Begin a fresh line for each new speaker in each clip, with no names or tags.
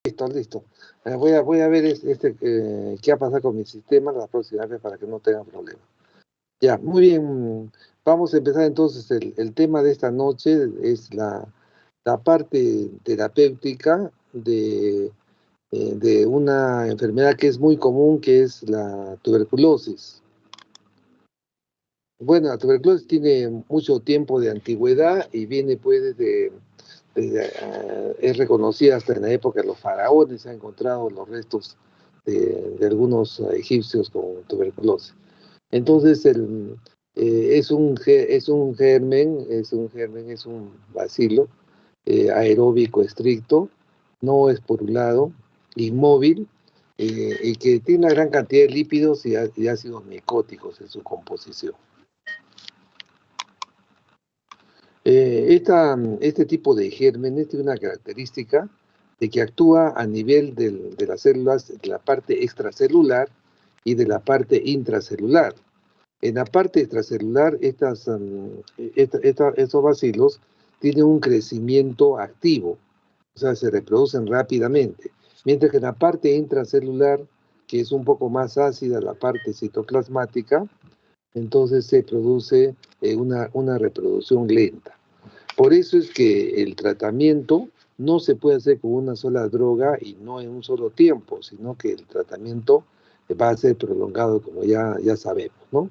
Listo, listo. Voy a ver qué ha pasado con mi sistema la próxima vez para que no tenga problemas. Ya, muy bien. Vamos a empezar entonces. El tema de esta noche es la parte terapéutica de una enfermedad que es muy común, que es la tuberculosis. Bueno, la tuberculosis tiene mucho tiempo de antigüedad y viene pues es reconocida hasta en la época de los faraones. Se han encontrado los restos de algunos egipcios con tuberculosis. Entonces, es un bacilo aeróbico estricto, no esporulado, inmóvil, y que tiene una gran cantidad de lípidos y ácidos micóticos en su composición. Este tipo de gérmenes tiene una característica de que actúa a nivel de las células, de la parte extracelular y de la parte intracelular. En la parte extracelular, estos bacilos tienen un crecimiento activo, o sea, se reproducen rápidamente, mientras que en la parte intracelular, que es un poco más ácida, la parte citoplasmática, entonces se produce una reproducción lenta. Por eso es que el tratamiento no se puede hacer con una sola droga y no en un solo tiempo, sino que el tratamiento va a ser prolongado, como ya sabemos, ¿no?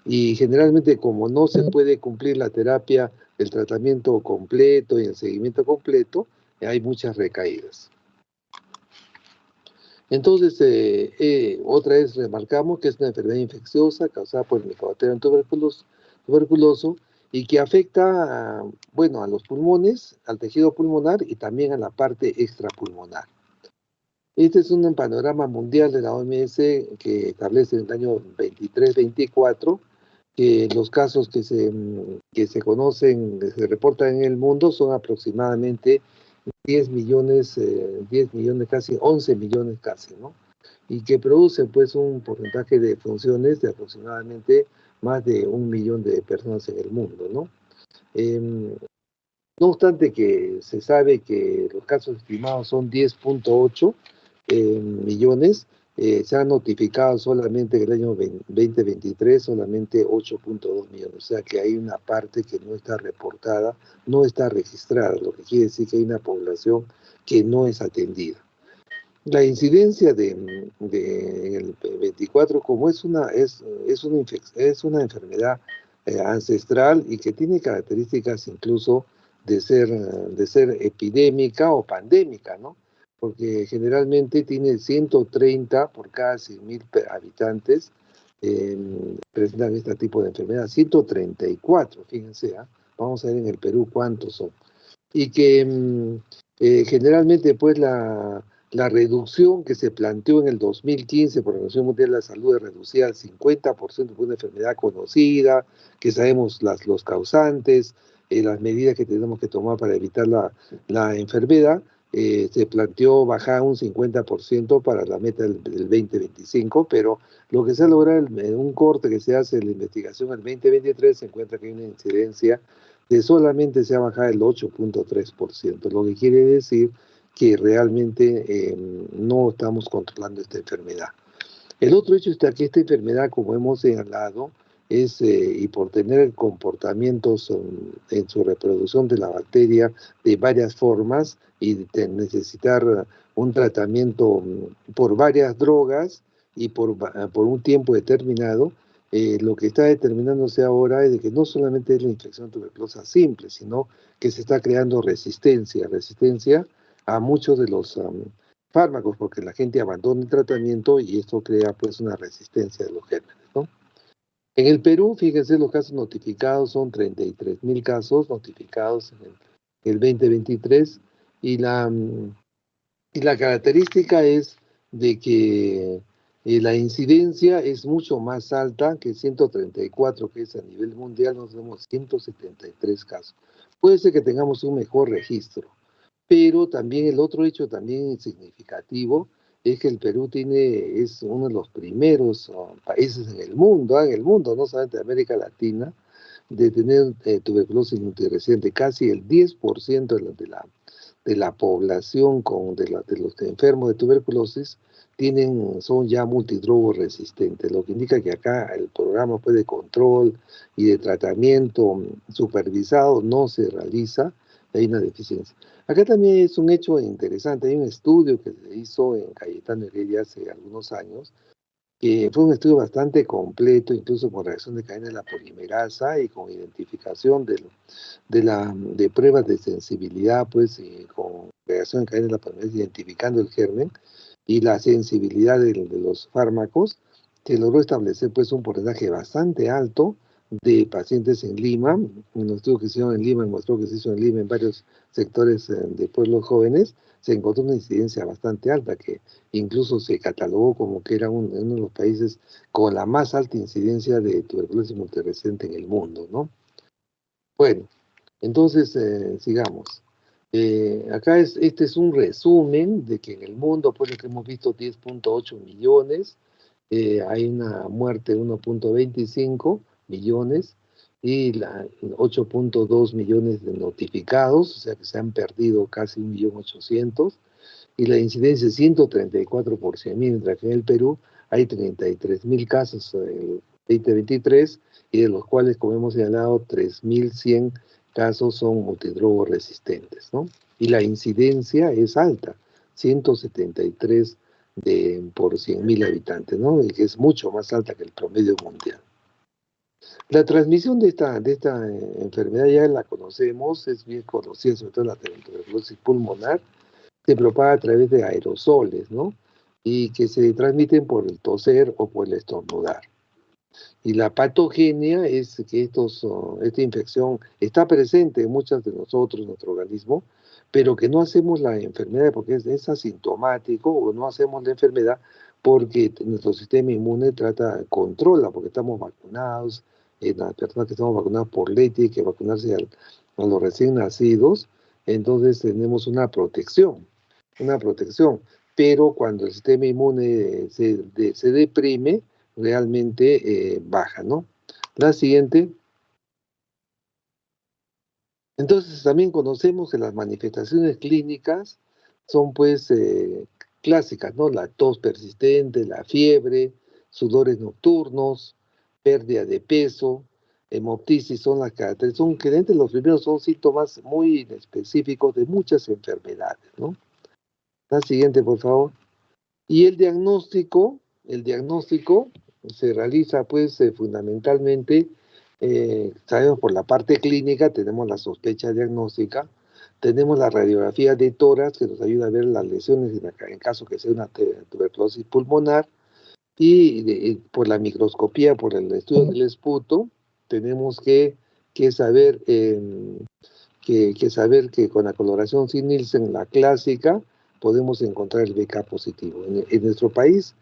Y generalmente, como no se puede cumplir la terapia, el tratamiento completo y el seguimiento completo, hay muchas recaídas. Entonces, otra vez remarcamos que es una enfermedad infecciosa causada por el Mycobacterium tuberculoso y que afecta, bueno, a los pulmones, al tejido pulmonar y también a la parte extrapulmonar. Este es un panorama mundial de la OMS que establece en el año 23-24 que los casos que se conocen, que se reportan en el mundo son aproximadamente 10 millones, casi 11 millones casi, ¿no? Y que producen pues un porcentaje de funciones de aproximadamente más de 1 millón de personas en el mundo, ¿no? No obstante que se sabe que los casos estimados son 10.8 millones, se han notificado solamente en el año 2023 solamente 8.2 millones, o sea que hay una parte que no está reportada, no está registrada, lo que quiere decir que hay una población que no es atendida. La incidencia en el 24, como es una enfermedad ancestral y que tiene características incluso de ser epidémica o pandémica, ¿no? Porque generalmente tiene 130 por cada 100.000 habitantes presentan este tipo de enfermedad, 134, fíjense, ¿eh? Vamos a ver en el Perú cuántos son. Y que generalmente pues la reducción que se planteó en el 2015 por la Organización Mundial de la Salud de reducir al 50% por una enfermedad conocida, que sabemos los causantes, las medidas que tenemos que tomar para evitar la enfermedad, se planteó bajar un 50% para la meta del 2025, pero lo que se ha logrado en un corte que se hace en la investigación el 2023 se encuentra que hay una incidencia de solamente se ha bajado el 8.3%, lo que quiere decir que realmente no estamos controlando esta enfermedad. El otro hecho está que esta enfermedad, como hemos señalado, y por tener comportamientos en su reproducción de la bacteria de varias formas y de necesitar un tratamiento por varias drogas y por un tiempo determinado, lo que está determinándose ahora es de que no solamente es la infección tuberculosa simple, sino que se está creando resistencia a muchos de los fármacos, porque la gente abandona el tratamiento y esto crea pues una resistencia de los gérmenes, ¿no? En el Perú, fíjense, los casos notificados son 33.000 casos notificados en el 2023 y la característica es de que la incidencia es mucho más alta que 134, que es a nivel mundial, nos vemos 173 casos. Puede ser que tengamos un mejor registro, pero también el otro hecho también significativo es que el Perú es uno de los primeros países en el mundo, no solamente de América Latina, de tener tuberculosis multirresistente. Casi el 10% de la población de los enfermos de tuberculosis son ya multidrogo resistentes, lo que indica que acá el programa pues, de control y de tratamiento supervisado no se realiza, hay una deficiencia. Acá también es un hecho interesante, hay un estudio que se hizo en Cayetano Heredia hace algunos años, que fue un estudio bastante completo, incluso con reacción de cadena de la polimerasa y con identificación de pruebas de sensibilidad, pues, con reacción en cadena de la polimerasa, identificando el germen y la sensibilidad de los fármacos, se logró establecer, pues, un porcentaje bastante alto de pacientes en Lima. Un estudio que se hizo en Lima mostró que se hizo en Lima en varios sectores de pueblos jóvenes, se encontró una incidencia bastante alta, que incluso se catalogó como que era uno de los países con la más alta incidencia de tuberculosis multiresistente en el mundo, ¿no? Bueno, entonces sigamos. Acá este es un resumen de que en el mundo, pues que hemos visto 10.8 millones, hay una muerte de 1.25 millones y 8.2 millones de notificados, o sea que se han perdido casi 1.800.000, y la incidencia es 134 por 100.000, mientras que en el Perú hay 33.000 casos en el 2023, y de los cuales, como hemos señalado, 3.100 casos son multidrogo resistentes, ¿no? Y la incidencia es alta, 173 por 100.000 habitantes, ¿no? Y que es mucho más alta que el promedio mundial. La transmisión de esta enfermedad ya la conocemos, es bien conocida, sobre todo la tuberculosis pulmonar, se propaga a través de aerosoles, ¿no? Y que se transmiten por el toser o por el estornudar. Y la patogenia es que esta infección está presente en muchas de nosotros, nuestro organismo, pero que no hacemos la enfermedad porque es asintomático, o no hacemos la enfermedad porque nuestro sistema inmune controla, porque estamos vacunados, las personas que estamos vacunadas por ley tienen que vacunarse a los recién nacidos, entonces tenemos una protección, pero cuando el sistema inmune se deprime, realmente baja, ¿no? La siguiente. Entonces también conocemos que las manifestaciones clínicas son pues clásicas, ¿no? La tos persistente, la fiebre, sudores nocturnos, pérdida de peso, hemoptisis son las características, los primeros son síntomas muy específicos de muchas enfermedades, ¿no? La siguiente, por favor. Y el diagnóstico se realiza pues fundamentalmente, sabemos por la parte clínica, tenemos la sospecha diagnóstica, tenemos la radiografía de tórax que nos ayuda a ver las lesiones en caso que sea una tuberculosis pulmonar, y por la microscopía, por el estudio del esputo, tenemos que saber saber que con la coloración sin Nielsen, la clásica, podemos encontrar el BK positivo. En nuestro país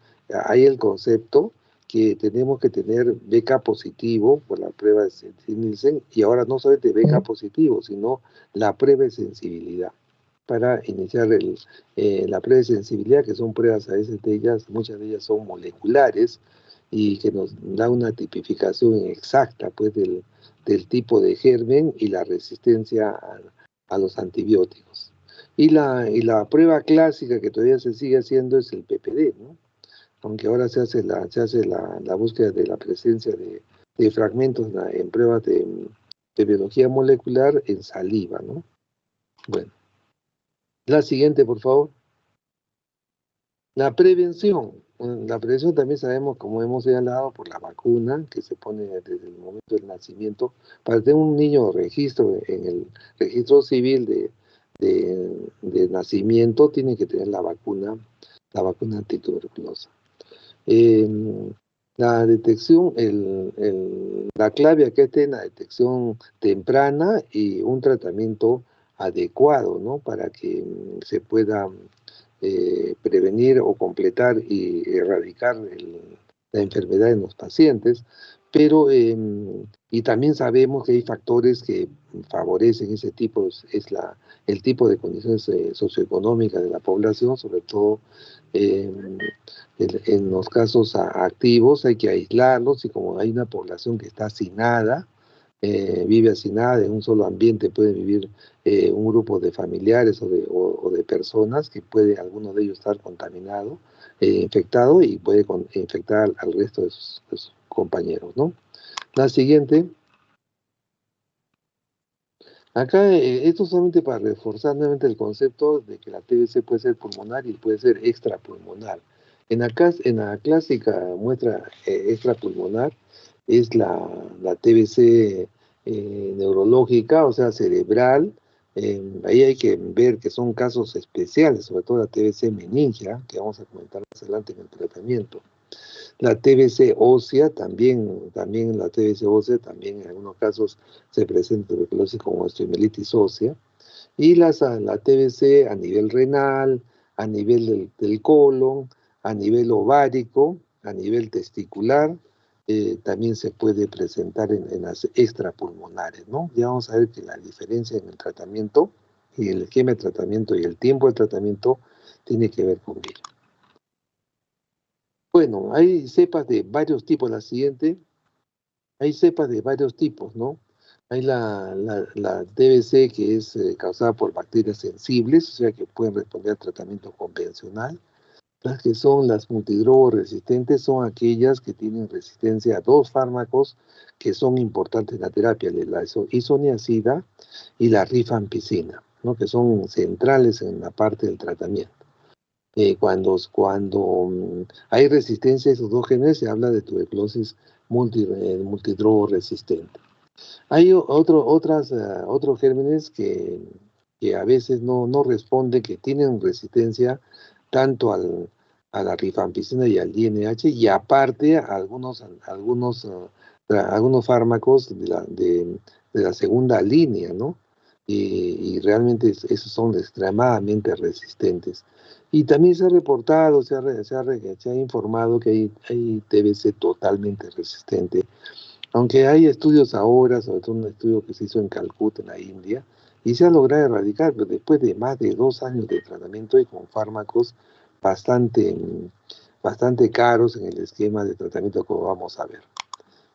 hay el concepto que tenemos que tener BK positivo por la prueba de sin Nielsen, y ahora no solamente BK positivo, sino la prueba de sensibilidad para iniciar la prueba de sensibilidad, que son pruebas a veces muchas de ellas son moleculares y que nos da una tipificación exacta pues del tipo de germen y la resistencia a los antibióticos. Y la prueba clásica que todavía se sigue haciendo es el PPD, ¿no? Aunque ahora se hace la búsqueda de la presencia de fragmentos en pruebas de biología molecular en saliva, ¿no? Bueno, la siguiente, por favor. La prevención. La prevención también sabemos, como hemos señalado, por la vacuna que se pone desde el momento del nacimiento. Para tener un niño registro en el registro civil de nacimiento, tiene que tener la vacuna antituberculosa. La detección, la clave aquí está en la detección temprana y un tratamiento adecuado, ¿no? Para que se pueda prevenir o completar y erradicar la enfermedad en los pacientes, pero y también sabemos que hay factores que favorecen ese tipo, el tipo de condiciones socioeconómicas de la población, sobre todo en los casos activos hay que aislarlos, y como hay una población que está hacinada, vive hacinada en un solo ambiente, pueden vivir un grupo de familiares o de personas que puede alguno de ellos estar contaminado, infectado y puede infectar al resto de sus compañeros, ¿no? La siguiente. Acá, esto solamente para reforzar nuevamente el concepto de que la TBC puede ser pulmonar y puede ser extrapulmonar. En la clásica muestra extrapulmonar es la TBC neurológica, o sea, cerebral. Ahí hay que ver que son casos especiales, sobre todo la TBC meningia, que vamos a comentar más adelante en el tratamiento. La TBC ósea también la TBC ósea también en algunos casos se presenta tuberculosis como osteomielitis ósea. Y la TBC a nivel renal, a nivel del colon, a nivel ovárico, a nivel testicular, también se puede presentar en las extrapulmonares, ¿no? Ya vamos a ver que la diferencia en el tratamiento y el esquema de tratamiento y el tiempo de tratamiento tiene que ver con ello. Bueno, hay cepas de varios tipos. La siguiente, hay cepas de varios tipos, ¿no? Hay la TBC que es causada por bacterias sensibles, o sea que pueden responder al tratamiento convencional. Las que son las multidrogos resistentes son aquellas que tienen resistencia a dos fármacos que son importantes en la terapia, la isoniazida y la rifampicina, ¿no? Que son centrales en la parte del tratamiento. Cuando hay resistencia a esos dos genes, se habla de tuberculosis multidrogo resistente. Hay otros gérmenes que a veces no responden, que tienen resistencia tanto a la rifampicina y al DNH, y aparte a algunos fármacos de la segunda línea, ¿no? Y realmente esos son extremadamente resistentes. Y también se ha reportado, se ha informado que hay TBC totalmente resistente, aunque hay estudios ahora, sobre todo un estudio que se hizo en Calcuta, en la India, y se ha logrado erradicar, pero después de más de 2 años de tratamiento y con fármacos bastante, bastante caros en el esquema de tratamiento que vamos a ver.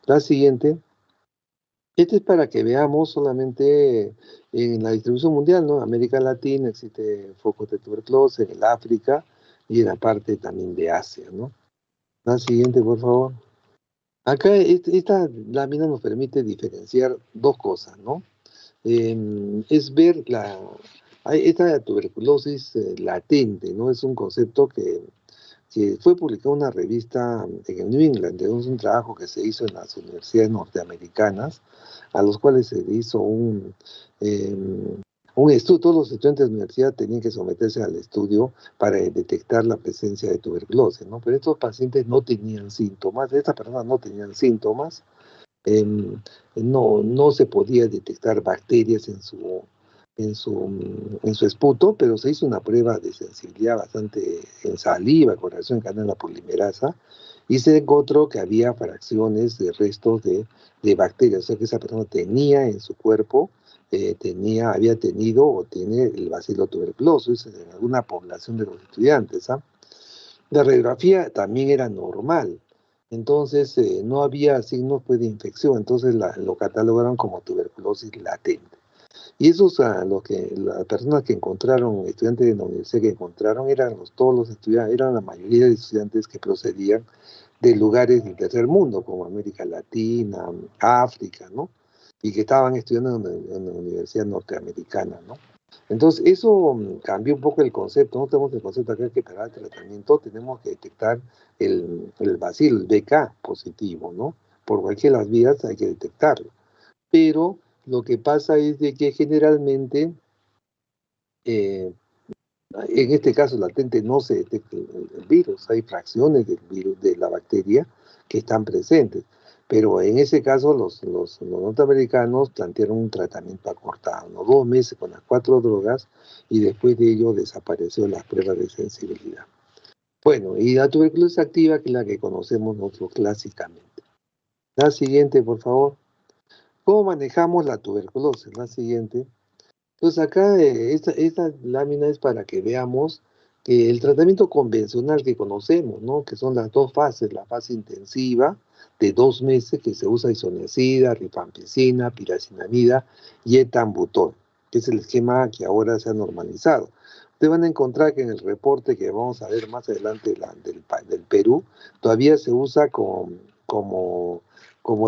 La siguiente. Este es para que veamos solamente en la distribución mundial, ¿no? América Latina existe focos de tuberculosis, en el África y en la parte también de Asia, ¿no? La siguiente, por favor. Acá esta lámina nos permite diferenciar dos cosas, ¿no? Es ver esta tuberculosis latente, ¿no? Es un concepto que fue publicado en una revista en el New England, es un trabajo que se hizo en las universidades norteamericanas, a los cuales se hizo eh, un estudio. Todos los estudiantes de la universidad tenían que someterse al estudio para detectar la presencia de tuberculosis, ¿no? Pero estos pacientes no tenían síntomas, estas personas no tenían síntomas, eh, no se podía detectar bacterias en su esputo, pero se hizo una prueba de sensibilidad bastante en saliva con reacción en cadena polimerasa, y se encontró que había fracciones de restos de bacterias, o sea que esa persona tenía en su cuerpo, había tenido o tiene el bacilo tuberculosis en alguna población de los estudiantes, ¿ah? La radiografía también era normal, entonces no había signos pues, de infección, entonces lo catalogaron como tuberculosis latente. Y esos, las personas que encontraron, estudiantes de la universidad que encontraron, todos los estudiantes, eran la mayoría de estudiantes que procedían de lugares del tercer mundo, como América Latina, África, ¿no? Y que estaban estudiando en la universidad norteamericana, ¿no? Entonces, eso cambió un poco el concepto. No tenemos el concepto acá que para el tratamiento tenemos que detectar el bacilo, el BK positivo, ¿no? Por cualquiera de las vías hay que detectarlo. Pero lo que pasa es de que generalmente, eh, en este caso latente, no se detecta el virus. Hay fracciones del virus, de la bacteria, que están presentes. Pero en ese caso, los norteamericanos plantearon un tratamiento acortado, ¿no? 2 meses con las 4 drogas, y después de ello desapareció las pruebas de sensibilidad. Bueno, y la tuberculosis activa, que es la que conocemos nosotros clásicamente. La siguiente, por favor. ¿Cómo manejamos la tuberculosis? La siguiente. Entonces acá esta lámina es para que veamos el tratamiento convencional que conocemos, ¿no? Que son las dos fases, la fase intensiva de 2 meses que se usa isoniazida, rifampicina, piracinamida y etambutol, que es el esquema que ahora se ha normalizado. Ustedes van a encontrar que en el reporte que vamos a ver más adelante del Perú, todavía se usa como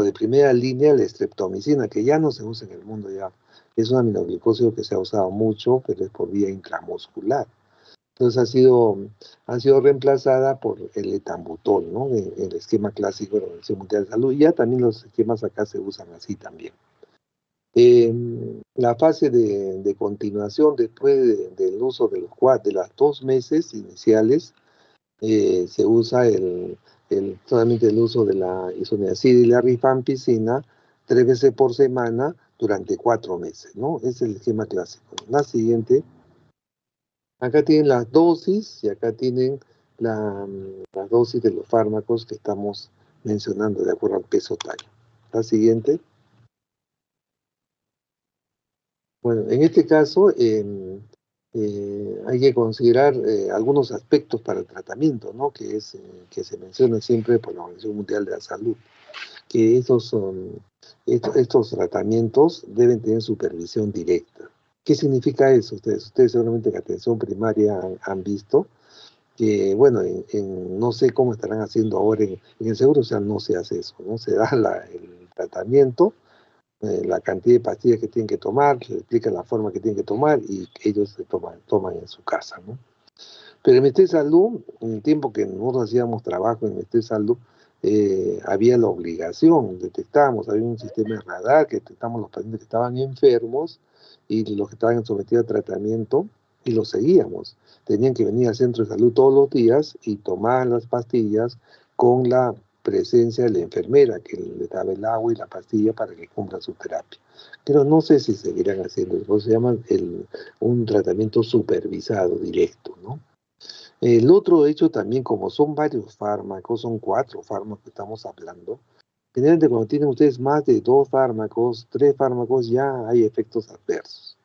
de primera línea la streptomicina, que ya no se usa en el mundo ya. Es un aminoglicosio que se ha usado mucho, pero es por vía intramuscular. Entonces ha sido reemplazada por el etambutol, ¿no? El esquema clásico de la Organización Mundial de Salud. Y ya también los esquemas acá se usan así también. La fase de continuación después del uso de las 2 meses iniciales, se usa solamente el uso de la isoniazida y la rifampicina 3 veces por semana durante 4 meses, ¿no? Es el esquema clásico. La siguiente. Acá tienen las dosis y acá tienen las dosis de los fármacos que estamos mencionando de acuerdo al peso talla. La siguiente. Bueno, en este caso hay que considerar algunos aspectos para el tratamiento, ¿no? Que se menciona siempre por la Organización Mundial de la Salud, que estos tratamientos deben tener supervisión directa. ¿Qué significa eso? Ustedes seguramente en atención primaria han visto que, bueno, no sé cómo estarán haciendo ahora en el Seguro Social, no se hace eso, ¿no? Se da el tratamiento, la cantidad de pastillas que tienen que tomar, se explica la forma que tienen que tomar y ellos se toman en su casa, ¿no? Pero en el Ministerio de Salud, en el tiempo que nosotros hacíamos trabajo en el Ministerio de Salud, había la obligación, detectábamos, había un sistema de radar que detectamos los pacientes que estaban enfermos y los que estaban sometidos a tratamiento y los seguíamos. Tenían que venir al centro de salud todos los días y tomar las pastillas con la presencia de la enfermera que le daba el agua y la pastilla para que cumpla su terapia. Pero no sé si seguirán haciendo eso, se llama un tratamiento supervisado, directo, ¿no? El otro hecho también, como son varios fármacos, son 4 fármacos que estamos hablando, generalmente cuando tienen ustedes más de 2 fármacos, 3 fármacos, ya hay efectos adversos.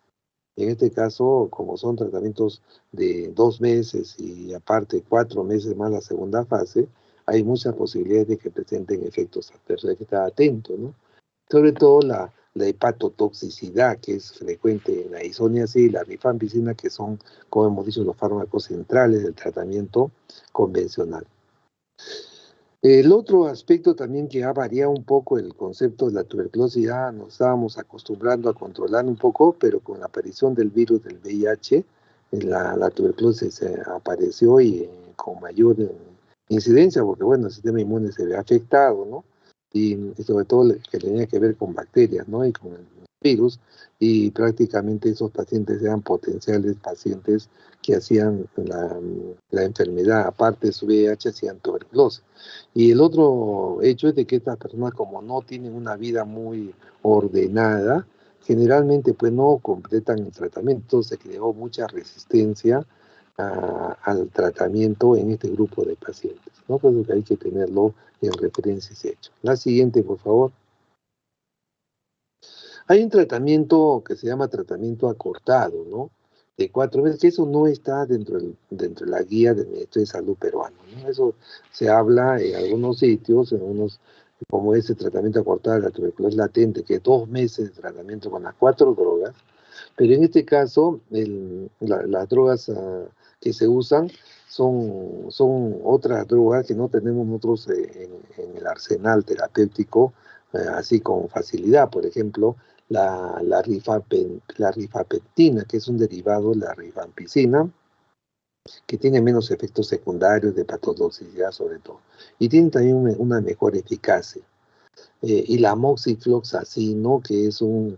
En este caso, como son tratamientos de 2 meses y aparte 4 meses más la segunda fase, hay muchas posibilidades de que presenten efectos adversos. Hay que estar atento, ¿no? Sobre todo la hepatotoxicidad, que es frecuente en la isoniazida y la rifampicina, que son, como hemos dicho, los fármacos centrales del tratamiento convencional. El otro aspecto también que ha variado un poco el concepto de la tuberculosis, ya nos estábamos acostumbrando a controlar un poco, pero con la aparición del virus del VIH, la tuberculosis apareció y con mayor incidencia, porque bueno, el sistema inmune se ve afectado, ¿no? Y sobre todo que tenía que ver con bacterias, ¿no? Y con el virus, y prácticamente esos pacientes eran potenciales pacientes que hacían la enfermedad, aparte de su VIH, hacían tuberculosis. Y el otro hecho es de que estas personas, como no tienen una vida muy ordenada, generalmente pues no completan el tratamiento, se creó mucha resistencia al tratamiento en este grupo de pacientes, ¿no? Por eso que hay que tenerlo en referencia ese hecho. La siguiente, por favor. Hay un tratamiento que se llama tratamiento acortado, ¿no? De 4 meses, que eso no está dentro de la guía del Ministerio de Salud peruano, ¿no? Eso se habla en algunos sitios, como ese tratamiento acortado de la tuberculosis latente, que es 2 meses de tratamiento con las 4 drogas, pero en este caso, las drogas que se usan son otras drogas que no tenemos nosotros en el arsenal terapéutico, así con facilidad. Por ejemplo, la rifapeptina, que es un derivado de la rifampicina, que tiene menos efectos secundarios de hepatotoxicidad sobre todo, y tiene también una mejor eficacia. Y la moxifloxacino, que es una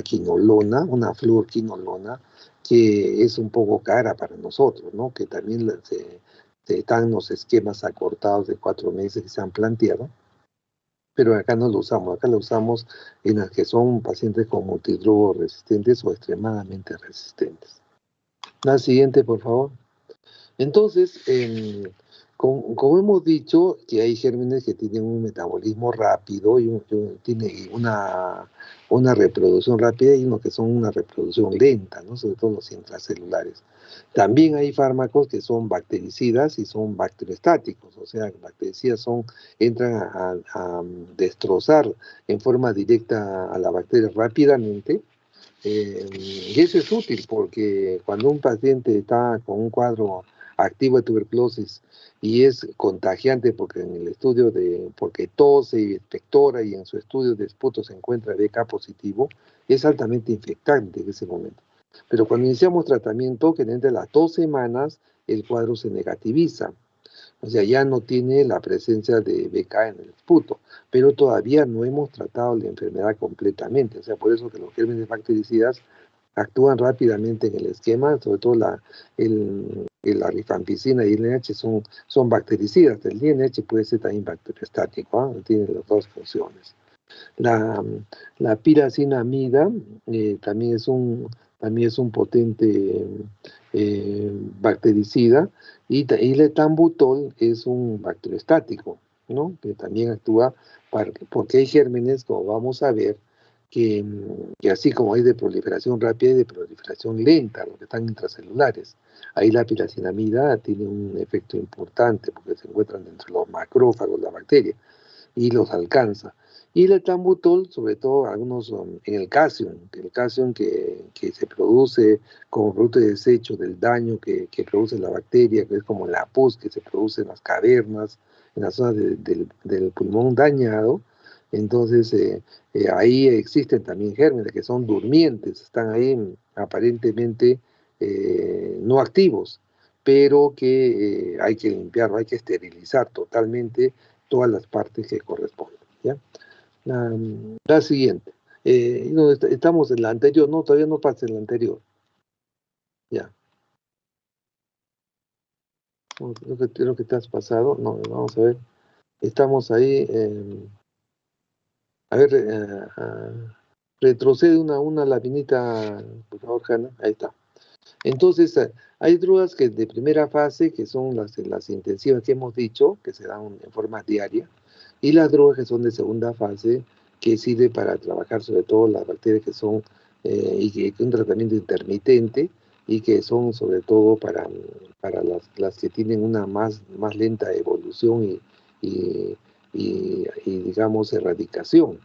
quinolona, una fluorquinolona, que es un poco cara para nosotros, ¿no? Que también se están los esquemas acortados de 4 meses que se han planteado, pero acá no lo usamos, acá lo usamos en las que son pacientes con multidrugos resistentes o extremadamente resistentes. La siguiente, por favor. Entonces, Como hemos dicho, que hay gérmenes que tienen un metabolismo rápido y tiene una reproducción rápida y unos que son una reproducción lenta, ¿no? Sobre todo los intracelulares. También hay fármacos que son bactericidas y son bacteriostáticos, o sea, bactericidas entran a destrozar en forma directa a la bacteria rápidamente. Y eso es útil porque cuando un paciente está con un cuadro activo de tuberculosis y es contagiante porque en el estudio porque tose y expectora y en su estudio de esputo se encuentra BK positivo, es altamente infectante en ese momento. Pero cuando iniciamos tratamiento, que entre las 2 semanas el cuadro se negativiza. O sea, ya no tiene la presencia de BK en el esputo, pero todavía no hemos tratado la enfermedad completamente. O sea, por eso que los gérmenes bactericidas actúan rápidamente en el esquema, sobre todo la rifampicina y el NH son bactericidas. El DNH puede ser también bacteriostático, ¿ah? Tiene las dos funciones. La, la piracinamida también es un potente bactericida y el etambutol es un bacteriostático, ¿no? Que también actúa porque hay gérmenes, como vamos a ver, que así como hay de proliferación rápida y de proliferación lenta, los que están intracelulares. Ahí la piracinamida tiene un efecto importante porque se encuentran dentro de los macrófagos, la bacteria, y los alcanza. Y el etambutol, sobre todo algunos en el calcio que se produce como producto de desecho del daño que produce la bacteria, que es como la pus que se produce en las cavernas, en las zonas del pulmón dañado. Entonces, ahí existen también gérmenes que son durmientes, están ahí aparentemente no activos, pero que hay que limpiar, hay que esterilizar totalmente todas las partes que corresponden, ¿ya? La siguiente. No, estamos en la anterior, no, todavía no pasa en la anterior. Ya. Creo que te has pasado. No, vamos a ver. Estamos ahí. A ver, retrocede una laminita, por favor, Hanna. Ahí está. Entonces, hay drogas que de primera fase, que son las intensivas que hemos dicho, que se dan en forma diaria, y las drogas que son de segunda fase, que sirve para trabajar sobre todo las bacterias que son, y que un tratamiento intermitente, y que son sobre todo para las que tienen una más lenta evolución y, digamos, erradicación.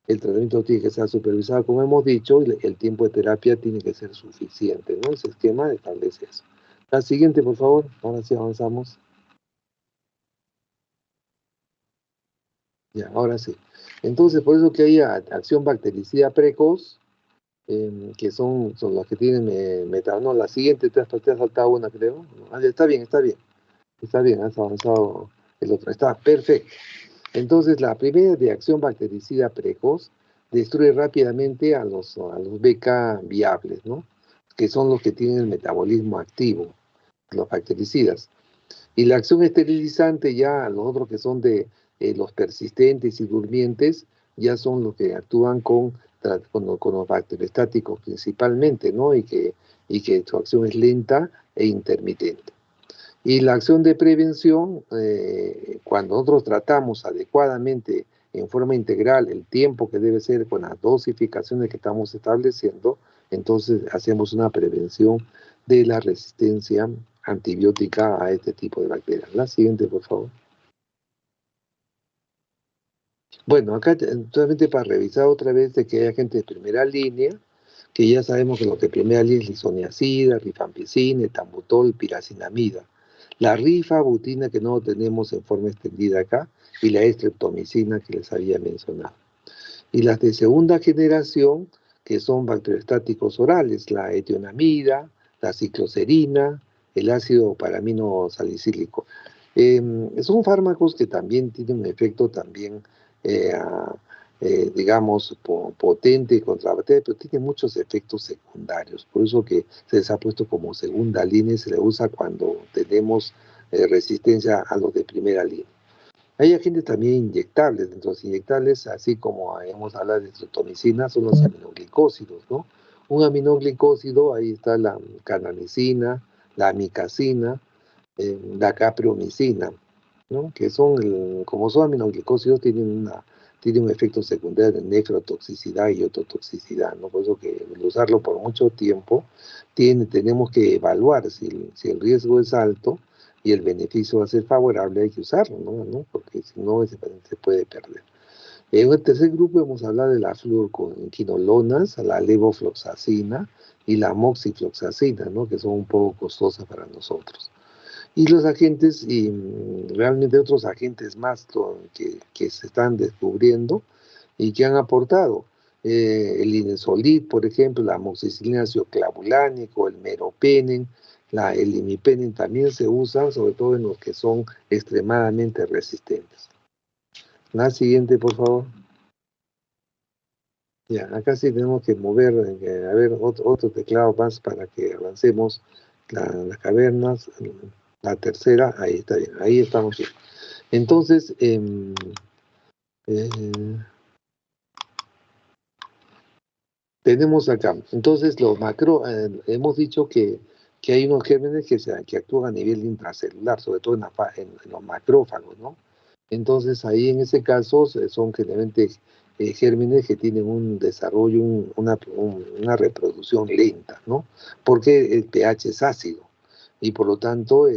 El tratamiento tiene que ser supervisado, como hemos dicho, y el tiempo de terapia tiene que ser suficiente, ¿no? Ese esquema establece eso. La siguiente, por favor. Ahora sí avanzamos. Ya, ahora sí. Entonces, por eso que hay acción bactericida precoz, que son las que tienen no, la siguiente te has saltado una, creo. Está bien, está bien. Está bien, has avanzado el otro. Está perfecto. Entonces, la primera de acción bactericida precoz destruye rápidamente a los BK viables, ¿no? Que son los que tienen el metabolismo activo, los bactericidas. Y la acción esterilizante ya, los otros que son de los persistentes y durmientes, ya son los que actúan con los bacteriostáticos principalmente, ¿no? Y que su acción es lenta e intermitente. Y la acción de prevención, cuando nosotros tratamos adecuadamente, en forma integral, el tiempo que debe ser con las dosificaciones que estamos estableciendo, entonces hacemos una prevención de la resistencia antibiótica a este tipo de bacterias. La siguiente, por favor. Bueno, acá solamente para revisar otra vez de que hay agentes de primera línea, que ya sabemos que lo que primera línea es lisoniazida, rifampicina, etambutol, piracinamida. La rifabutina, que no lo tenemos en forma extendida acá, y la estreptomicina que les había mencionado. Y las de segunda generación, que son bacteriostáticos orales, la etionamida, la cicloserina, el ácido paramino-salicílico. Son fármacos que también tienen un efecto también, eh, digamos, potente contra la bacteria, pero tiene muchos efectos secundarios. Por eso que se les ha puesto como segunda línea y se le usa cuando tenemos resistencia a los de primera línea. Hay agentes también inyectables. Dentro de los inyectables, así como hemos hablado de estreptomicina, son los aminoglicósidos, ¿no? Un aminoglicósido, ahí está la canalicina, la amicacina, la capreomicina. ¿no? Que como son aminoglicósidos, tienen un efecto secundario de nefrotoxicidad y ototoxicidad, ¿no? Por eso que al usarlo por mucho tiempo, tenemos que evaluar si el riesgo es alto y el beneficio va a ser favorable, hay que usarlo, ¿no? Porque si no, se puede perder. En el tercer grupo hemos hablado de la fluoroquinolonas, la levofloxacina y la moxifloxacina, ¿no? Que son un poco costosas para nosotros. Y los agentes, y realmente otros agentes más que se están descubriendo y que han aportado. El Inesolid, por ejemplo, la amoxicilina cioclavulánico, el meropenem, el imipenem también se usan, sobre todo en los que son extremadamente resistentes. La siguiente, por favor. Ya, acá sí tenemos que mover, a ver, otro teclado más para que avancemos. Las cavernas, la tercera, ahí está bien, ahí estamos bien. Entonces, eh, tenemos acá, entonces hemos dicho que hay unos gérmenes que actúan a nivel intracelular, sobre todo en los macrófagos, ¿no? Entonces ahí en ese caso son generalmente gérmenes que tienen un desarrollo, una reproducción lenta, ¿no? Porque el pH es ácido y por lo tanto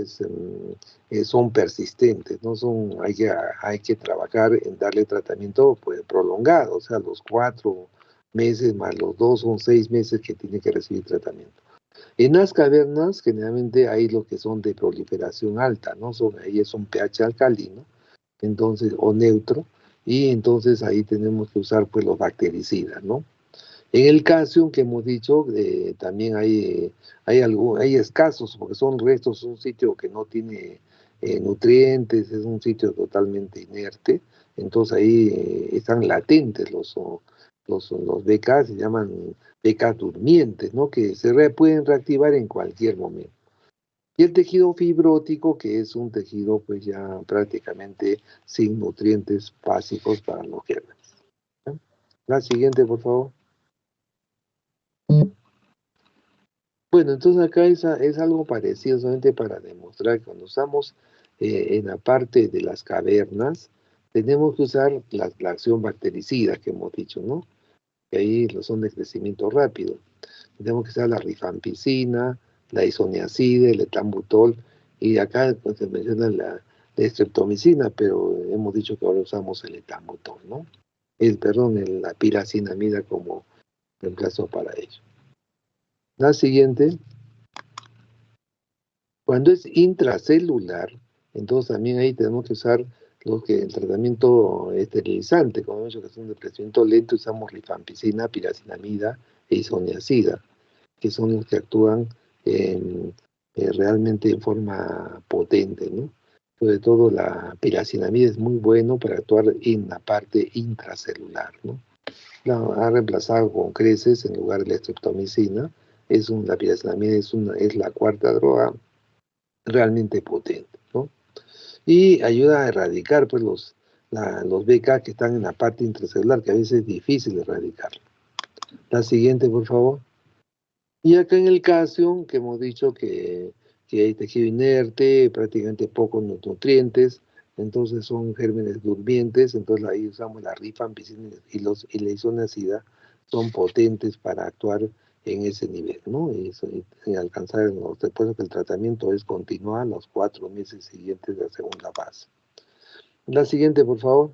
son persistentes, ¿no? Hay que trabajar en darle tratamiento pues, prolongado, o sea, los 4 meses más los 2 son 6 meses que tiene que recibir tratamiento. En las cavernas generalmente hay los que son de proliferación alta, ¿no? Ahí es un pH alcalino, entonces, o neutro, y entonces ahí tenemos que usar pues los bactericidas, ¿no? En el calcio que hemos dicho, también hay escasos, porque son restos, es un sitio que no tiene nutrientes, es un sitio totalmente inerte, entonces ahí están latentes los BK, se llaman BK durmientes, ¿no? Que pueden reactivar en cualquier momento. Y el tejido fibrótico, que es un tejido pues ya prácticamente sin nutrientes básicos para los gérmenes. ¿No? La siguiente, por favor. Bueno, entonces acá es algo parecido, solamente para demostrar que cuando usamos en la parte de las cavernas, tenemos que usar la acción bactericida que hemos dicho, ¿no? Que ahí son de crecimiento rápido. Tenemos que usar la rifampicina, la isoniazida, el etambutol, y acá pues, se menciona la estreptomicina, pero hemos dicho que ahora usamos el etambutol, ¿no? La piracinamida como reemplazo para ello. La siguiente. Cuando es intracelular, entonces también ahí tenemos que usar el tratamiento esterilizante, como hemos dicho que son de crecimiento lento, usamos rifampicina, piracinamida e isoniazida, que son los que actúan realmente en forma potente, ¿no? Sobre todo la piracinamida es muy bueno para actuar en la parte intracelular, ¿no? Ha reemplazado con creces en lugar de la streptomicina. La piracinamida es la cuarta droga realmente potente, ¿no? Y ayuda a erradicar pues, los BK que están en la parte intracelular, que a veces es difícil erradicar. La siguiente, por favor. Y acá en el calcio, que hemos dicho que hay tejido inerte, prácticamente pocos nutrientes, entonces son gérmenes durmientes, entonces ahí usamos la rifampicina y la isoniazida, son potentes para actuar en ese nivel, ¿no? Y alcanzar, después de que el tratamiento es continuar los 4 meses siguientes de la segunda fase. La siguiente, por favor.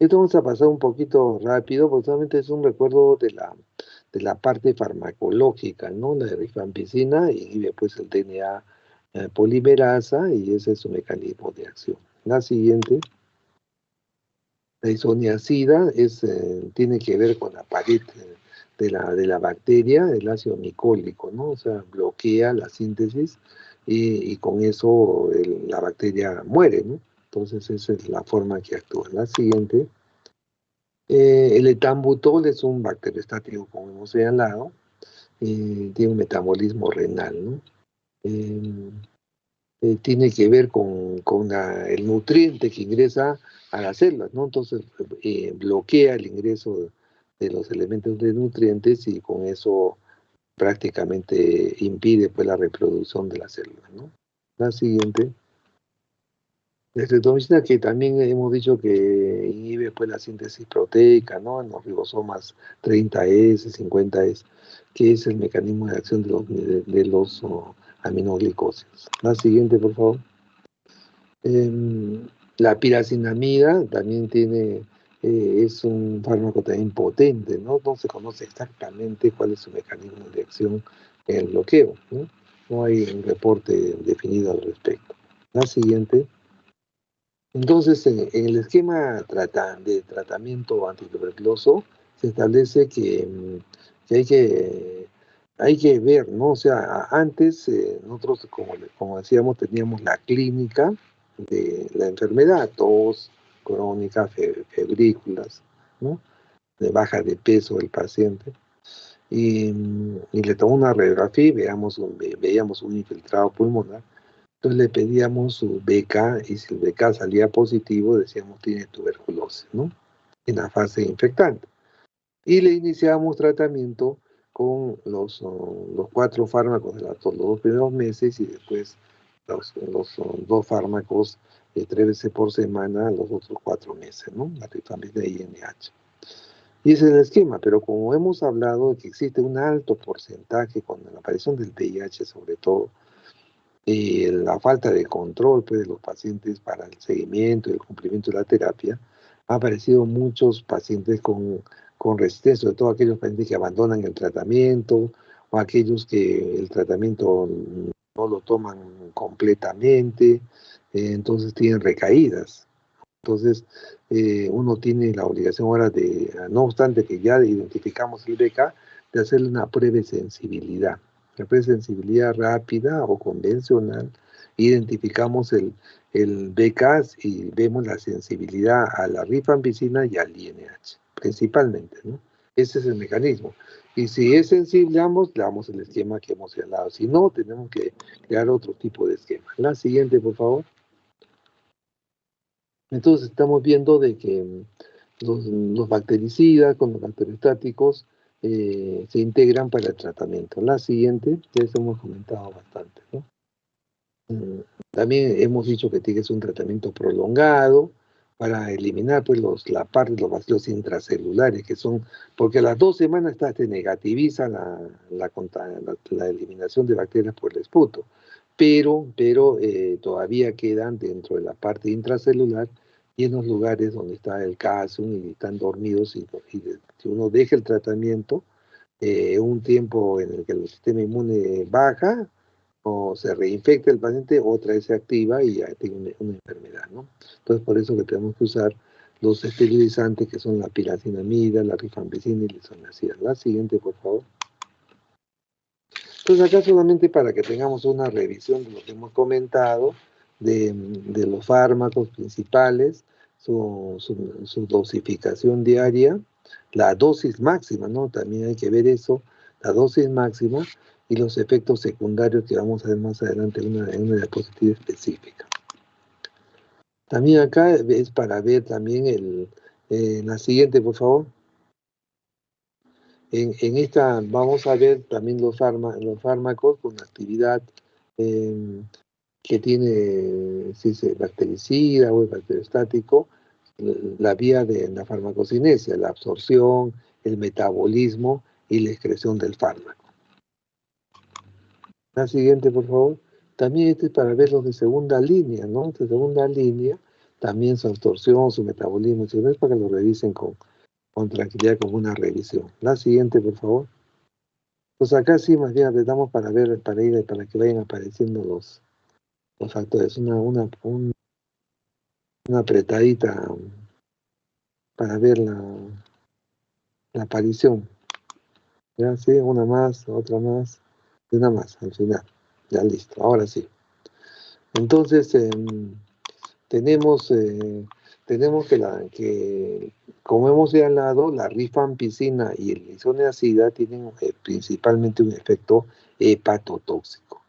Esto vamos a pasar un poquito rápido, porque solamente es un recuerdo de la parte farmacológica, ¿no? La rifampicina y después el DNA polimerasa, y ese es su mecanismo de acción. La siguiente, la isoniazida, tiene que ver con la pared de la bacteria, el ácido micólico, ¿no? O sea, bloquea la síntesis y con eso la bacteria muere, ¿no? Entonces esa es la forma que actúa. La siguiente, el etambutol es un bacteriostático, como hemos señalado, tiene un metabolismo renal, ¿no? Eh, Tiene que ver con el nutriente que ingresa a las células, ¿no? Entonces bloquea el ingreso de los elementos de nutrientes y con eso prácticamente impide pues la reproducción de las células, ¿no? La siguiente. La estreptomicina que también hemos dicho que inhibe pues, la síntesis proteica, ¿no? En los ribosomas 30S, 50S, que es el mecanismo de acción de los aminoglicosidos. La siguiente, por favor. La piracinamida también es un fármaco también potente, ¿no? No se conoce exactamente cuál es su mecanismo de acción en el bloqueo, ¿no? No hay un reporte definido al respecto. La siguiente. Entonces, en el esquema de tratamiento antituberculoso se establece que hay que ver, ¿no? O sea, antes nosotros, como decíamos, teníamos la clínica de la enfermedad, tos crónica, febrículas, ¿no? De baja de peso del paciente. Y le tomó una radiografía y veíamos un infiltrado pulmonar. Entonces le pedíamos su BK y si el BK salía positivo, decíamos tiene tuberculosis, ¿no? En la fase infectante. Y le iniciábamos tratamiento con los 4 fármacos de los 2 primeros meses y después los 2 fármacos 3 veces por semana los otros 4 meses, ¿no? La rifampicina y INH. Y ese es el esquema, pero como hemos hablado de que existe un alto porcentaje con la aparición del VIH sobre todo, y la falta de control pues, de los pacientes para el seguimiento y el cumplimiento de la terapia, ha aparecido muchos pacientes con resistencia, sobre todo aquellos pacientes que abandonan el tratamiento o aquellos que el tratamiento no lo toman completamente, entonces tienen recaídas. Entonces, uno tiene la obligación ahora de, no obstante que ya identificamos el BK, de hacerle una prueba de sensibilidad. La prueba de sensibilidad rápida o convencional, identificamos el BK y vemos la sensibilidad a la rifampicina y al INH, principalmente, ¿no? Ese es el mecanismo. Y si es sensible a ambos, le damos el esquema que hemos señalado. Si no, tenemos que crear otro tipo de esquema. La siguiente, por favor. Entonces estamos viendo de que los bactericidas con los bacteriostáticos se integran para el tratamiento. La siguiente, ya eso hemos comentado bastante, ¿no? También hemos dicho que tiene que ser un tratamiento prolongado para eliminar pues, la parte de los vacilos intracelulares, que son, porque a las 2 semanas se negativiza la eliminación de bacterias por el esputo, pero todavía quedan dentro de la parte intracelular y en los lugares donde está el calcio y están dormidos si uno deja el tratamiento, un tiempo en el que el sistema inmune baja, o se reinfecta el paciente, otra vez se activa y ya tiene una enfermedad, ¿no? Entonces, por eso que tenemos que usar los esterilizantes que son la piracinamida, la rifampicina y la isoniazida. La siguiente, por favor. Entonces, acá solamente para que tengamos una revisión de lo que hemos comentado, de los fármacos principales, su dosificación diaria, la dosis máxima, ¿no? También hay que ver eso, la dosis máxima y los efectos secundarios que vamos a ver más adelante en una diapositiva específica. También acá es para ver también la siguiente, por favor. En esta vamos a ver también los fármacos con actividad que tiene, si es bactericida o es bacteriostático, la vía de la farmacocinesia, la absorción, el metabolismo y la excreción del fármaco. La siguiente, por favor. También este es para ver los de segunda línea, ¿no? De segunda línea, también su absorción, su metabolismo, etc. Es para que lo revisen con tranquilidad, con una revisión. La siguiente, por favor. Pues acá sí, más bien apretamos para ver, para que vayan apareciendo los factores. Una apretadita para ver la aparición. Ya, sí, una más, otra más, y una más al final. Ya listo, ahora sí. Entonces, tenemos que, como hemos señalado, la rifampicina y el isoniazida tienen principalmente un efecto hepatotóxico.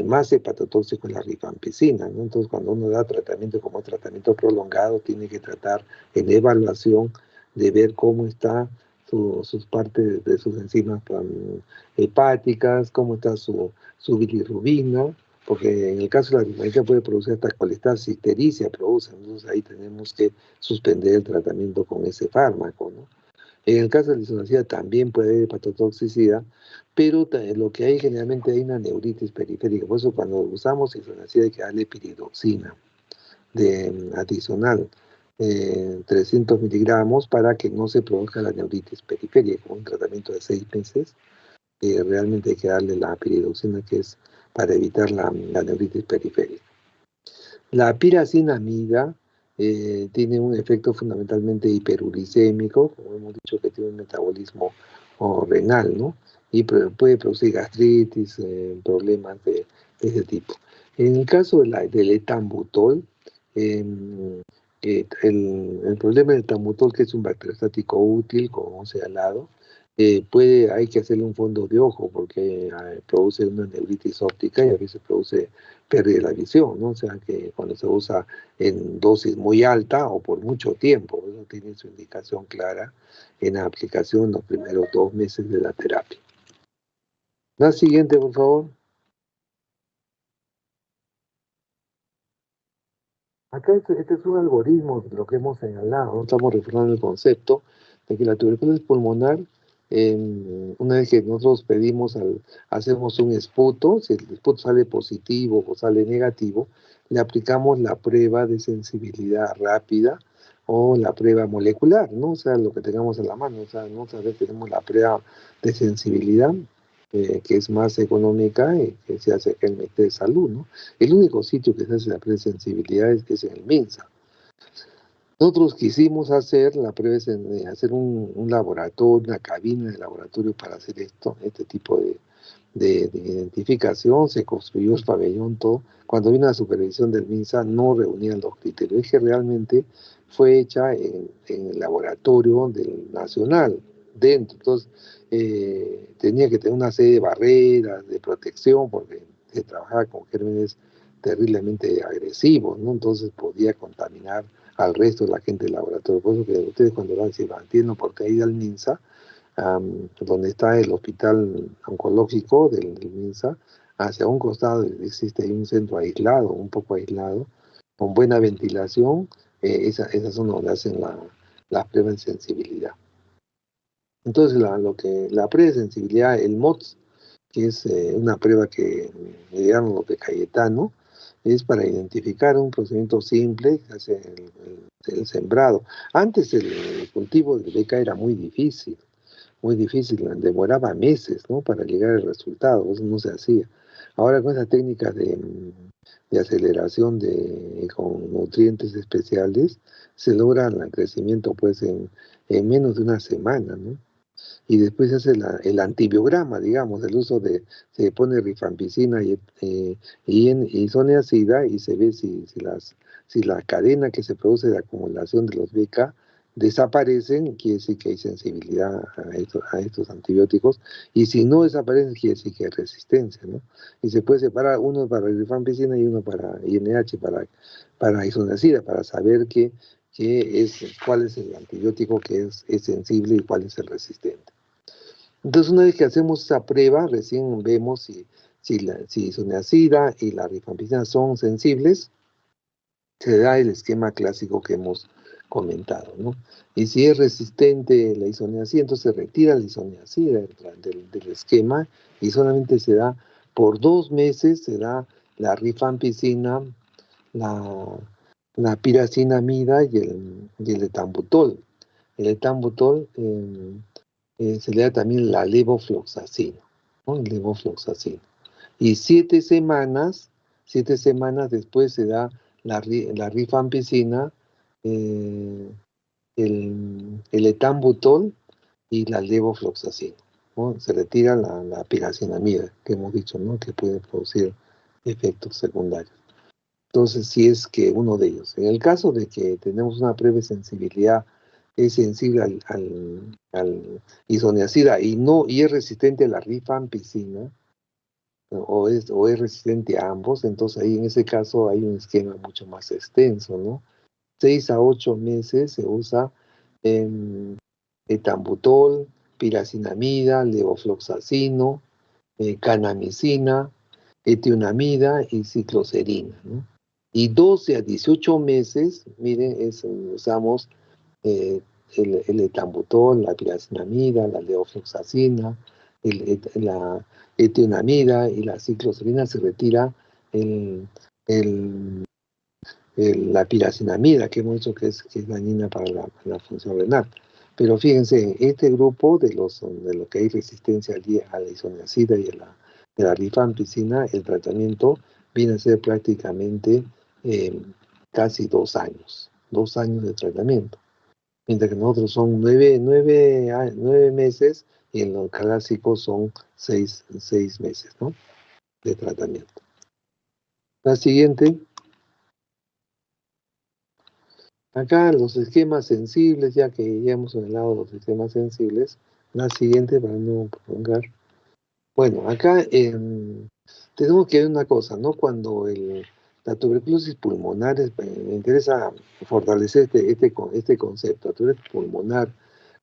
Más hepatotóxico es la rifampicina, ¿no? Entonces, cuando uno da tratamiento como tratamiento prolongado, tiene que tratar en evaluación de ver cómo está sus partes de sus enzimas hepáticas, cómo está su bilirrubina, porque en el caso de la rifamicina puede producir hasta colestasis, ictericia produce, entonces ahí tenemos que suspender el tratamiento con ese fármaco, ¿no? En el caso de la isoniazida también puede haber hepatotoxicidad, pero lo que hay generalmente hay una neuritis periférica, por eso cuando usamos isoniazida hay que darle piridoxina adicional, 300 miligramos para que no se produzca la neuritis periférica, con un tratamiento de 6 meses. Realmente hay que darle la piridoxina, que es para evitar la neuritis periférica. La piracinamida tiene un efecto fundamentalmente hiperuricémico, como hemos dicho, que tiene un metabolismo renal, ¿no? Y puede producir gastritis, problemas de ese tipo. En el caso del etambutol, el problema del etambutol, que es un bacteriostático útil, como se ha hablado, hay que hacerle un fondo de ojo porque produce una neuritis óptica y a veces produce pérdida de la visión, ¿no? O sea que cuando se usa en dosis muy alta o por mucho tiempo, eso tiene su indicación clara en la aplicación en los primeros 2 meses de la terapia. La siguiente, por favor. Acá este es un algoritmo de lo que hemos señalado, ¿no? Estamos reforzando el concepto de que la tuberculosis pulmonar, una vez que nosotros hacemos un esputo, si el esputo sale positivo o sale negativo, le aplicamos la prueba de sensibilidad rápida o la prueba molecular, ¿no? O sea, lo que tengamos en la mano, o sea, no sabes, tenemos la prueba de sensibilidad, que es más económica y que se hace en el Ministerio de Salud, ¿no? El único sitio que se hace la presensibilidad es en el MINSA. Nosotros quisimos hacer hacer un laboratorio, una cabina de laboratorio para hacer este tipo de identificación. Se construyó el pabellón, todo. Cuando vino la supervisión del MINSA no reunían los criterios. Es que realmente fue hecha en el laboratorio del Nacional, dentro. Entonces, tenía que tener una serie de barreras, de protección, porque se trabajaba con gérmenes terriblemente agresivos, ¿no? Entonces podía contaminar al resto de la gente del laboratorio. Por eso que ustedes cuando van, si van, tienen oportunidad al MINSA, donde está el hospital oncológico del MINSA, hacia un costado existe ahí un centro aislado, un poco aislado, con buena ventilación. Esas son donde hacen la prueba de sensibilidad. Entonces, la prueba de sensibilidad, el MOTS, que es una prueba que me dieron los de Cayetano, es para identificar un procedimiento simple, que hace el sembrado. Antes el cultivo de beca era muy difícil, demoraba meses, ¿no? Para llegar al resultado, eso no se hacía. Ahora con esas técnicas de aceleración con nutrientes especiales, se logra el crecimiento pues en menos de una semana, ¿no? Y después se hace el antibiograma, digamos, se pone rifampicina y isoniazida y se ve si la cadena que se produce de acumulación de los BK desaparecen, quiere decir que hay sensibilidad a estos antibióticos, y si no desaparecen, quiere decir que hay resistencia, ¿no? Y se puede separar uno para rifampicina y uno para INH, para isoniazida, para saber cuál es el antibiótico que es sensible y cuál es el resistente. Entonces, una vez que hacemos esa prueba, recién vemos si isoniazida y la rifampicina son sensibles, se da el esquema clásico que hemos comentado, ¿no? Y si es resistente la isoniazida, entonces se retira la isoniazida del esquema y solamente se da por 2 meses, se da la rifampicina, la piracinamida y el etambutol. El etambutol se le da también la levofloxacina, ¿no? El levofloxacina. Y 7 semanas después se da la rifampicina, eh, el etambutol y la levofloxacina, ¿no? Se retira la piracinamida, que hemos dicho, ¿no? Que puede producir efectos secundarios. Entonces, si es que uno de ellos. En el caso de que tenemos una breve sensibilidad, es sensible al isoniazida y es resistente a la rifampicina, o es resistente a ambos, entonces ahí en ese caso hay un esquema mucho más extenso, ¿no? 6 a 8 meses se usa etambutol, piracinamida, levofloxacino, canamicina, etionamida y cicloserina, ¿no? Y 12 a 18 meses, miren, usamos el etambutol, la piracinamida, la levofloxacina, la etionamida y la cicloserina. Se retira el, el- la piracinamida, que hemos dicho que es dañina para la función renal. Pero fíjense, este grupo de lo que hay resistencia a la isoniazida y a la rifampicina, el tratamiento viene a ser prácticamente eh, casi 2 años, 2 años de tratamiento. Mientras que nosotros son 9 meses y en los clásicos son 6 meses, ¿no? De tratamiento. La siguiente. Acá los esquemas sensibles, ya que ya hemos hablado de los esquemas sensibles, la siguiente para no prolongar. Bueno, acá tenemos que ver una cosa, ¿no? Cuando la tuberculosis pulmonar, me interesa fortalecer este concepto, la tuberculosis pulmonar,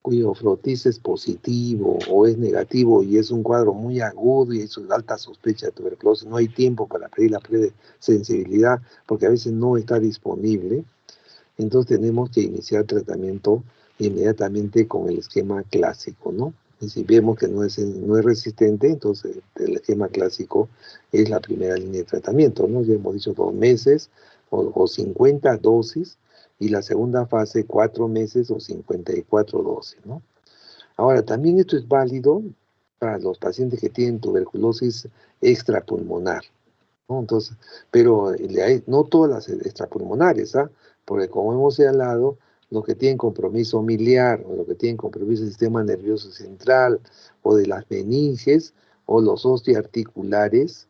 cuyo frotis es positivo o es negativo y es un cuadro muy agudo y es una alta sospecha de tuberculosis, no hay tiempo para pedir la prueba de sensibilidad porque a veces no está disponible. Entonces tenemos que iniciar tratamiento inmediatamente con el esquema clásico, ¿no? Y si vemos que no es resistente, entonces el esquema clásico es la primera línea de tratamiento, ¿no? Ya hemos dicho 2 meses o 50 dosis, y la segunda fase 4 meses o 54 dosis, ¿no? Ahora, también esto es válido para los pacientes que tienen tuberculosis extrapulmonar, ¿no? Entonces, pero no todas las extrapulmonares, ¿ah? Porque como hemos señalado, los que tienen compromiso miliar o los que tienen compromiso del sistema nervioso central o de las meninges o los osteoarticulares,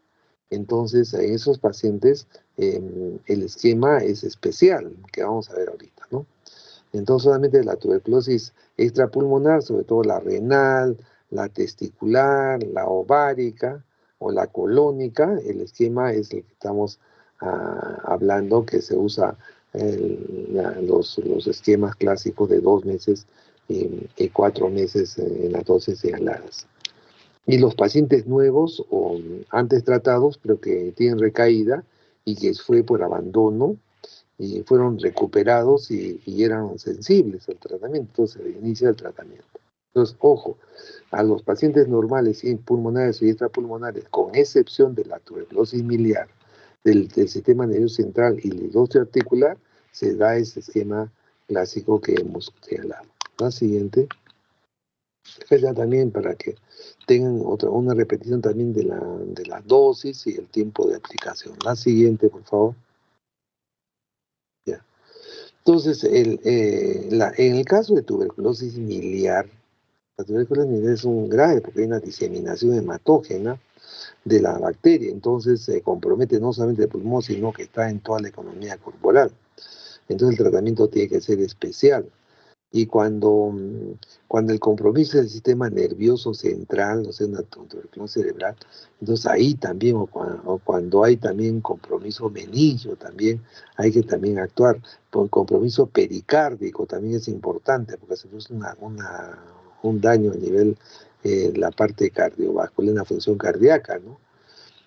entonces en esos pacientes el esquema es especial, que vamos a ver ahorita, ¿no? Entonces solamente la tuberculosis extrapulmonar, sobre todo la renal, la testicular, la ovárica o la colónica, el esquema es el que estamos hablando, que se usa los esquemas clásicos de 2 meses y 4 meses en las dosis señaladas. Y los pacientes nuevos o antes tratados, pero que tienen recaída y que fue por abandono, y fueron recuperados y eran sensibles al tratamiento, entonces se inicia el tratamiento. Entonces, ojo, a los pacientes normales y pulmonares y extrapulmonares, con excepción de la tuberculosis miliar, del sistema nervioso central y del osteoarticular, se da ese esquema clásico que hemos señalado. La siguiente, ya también para que tengan una repetición también de la dosis y el tiempo de aplicación. La siguiente, por favor. Ya. Entonces, en el caso de tuberculosis miliar, la tuberculosis miliar es un grave porque hay una diseminación hematógena de la bacteria, entonces se compromete no solamente el pulmón, sino que está en toda la economía corporal. Entonces el tratamiento tiene que ser especial. Y cuando el compromiso del sistema nervioso central, o sea, una tuberculosis cerebral, entonces ahí también, o cuando hay también compromiso meningio, también hay que también actuar. Por compromiso pericárdico también es importante, porque se produce un daño a nivel la parte cardiovascular, en la función cardíaca, ¿no?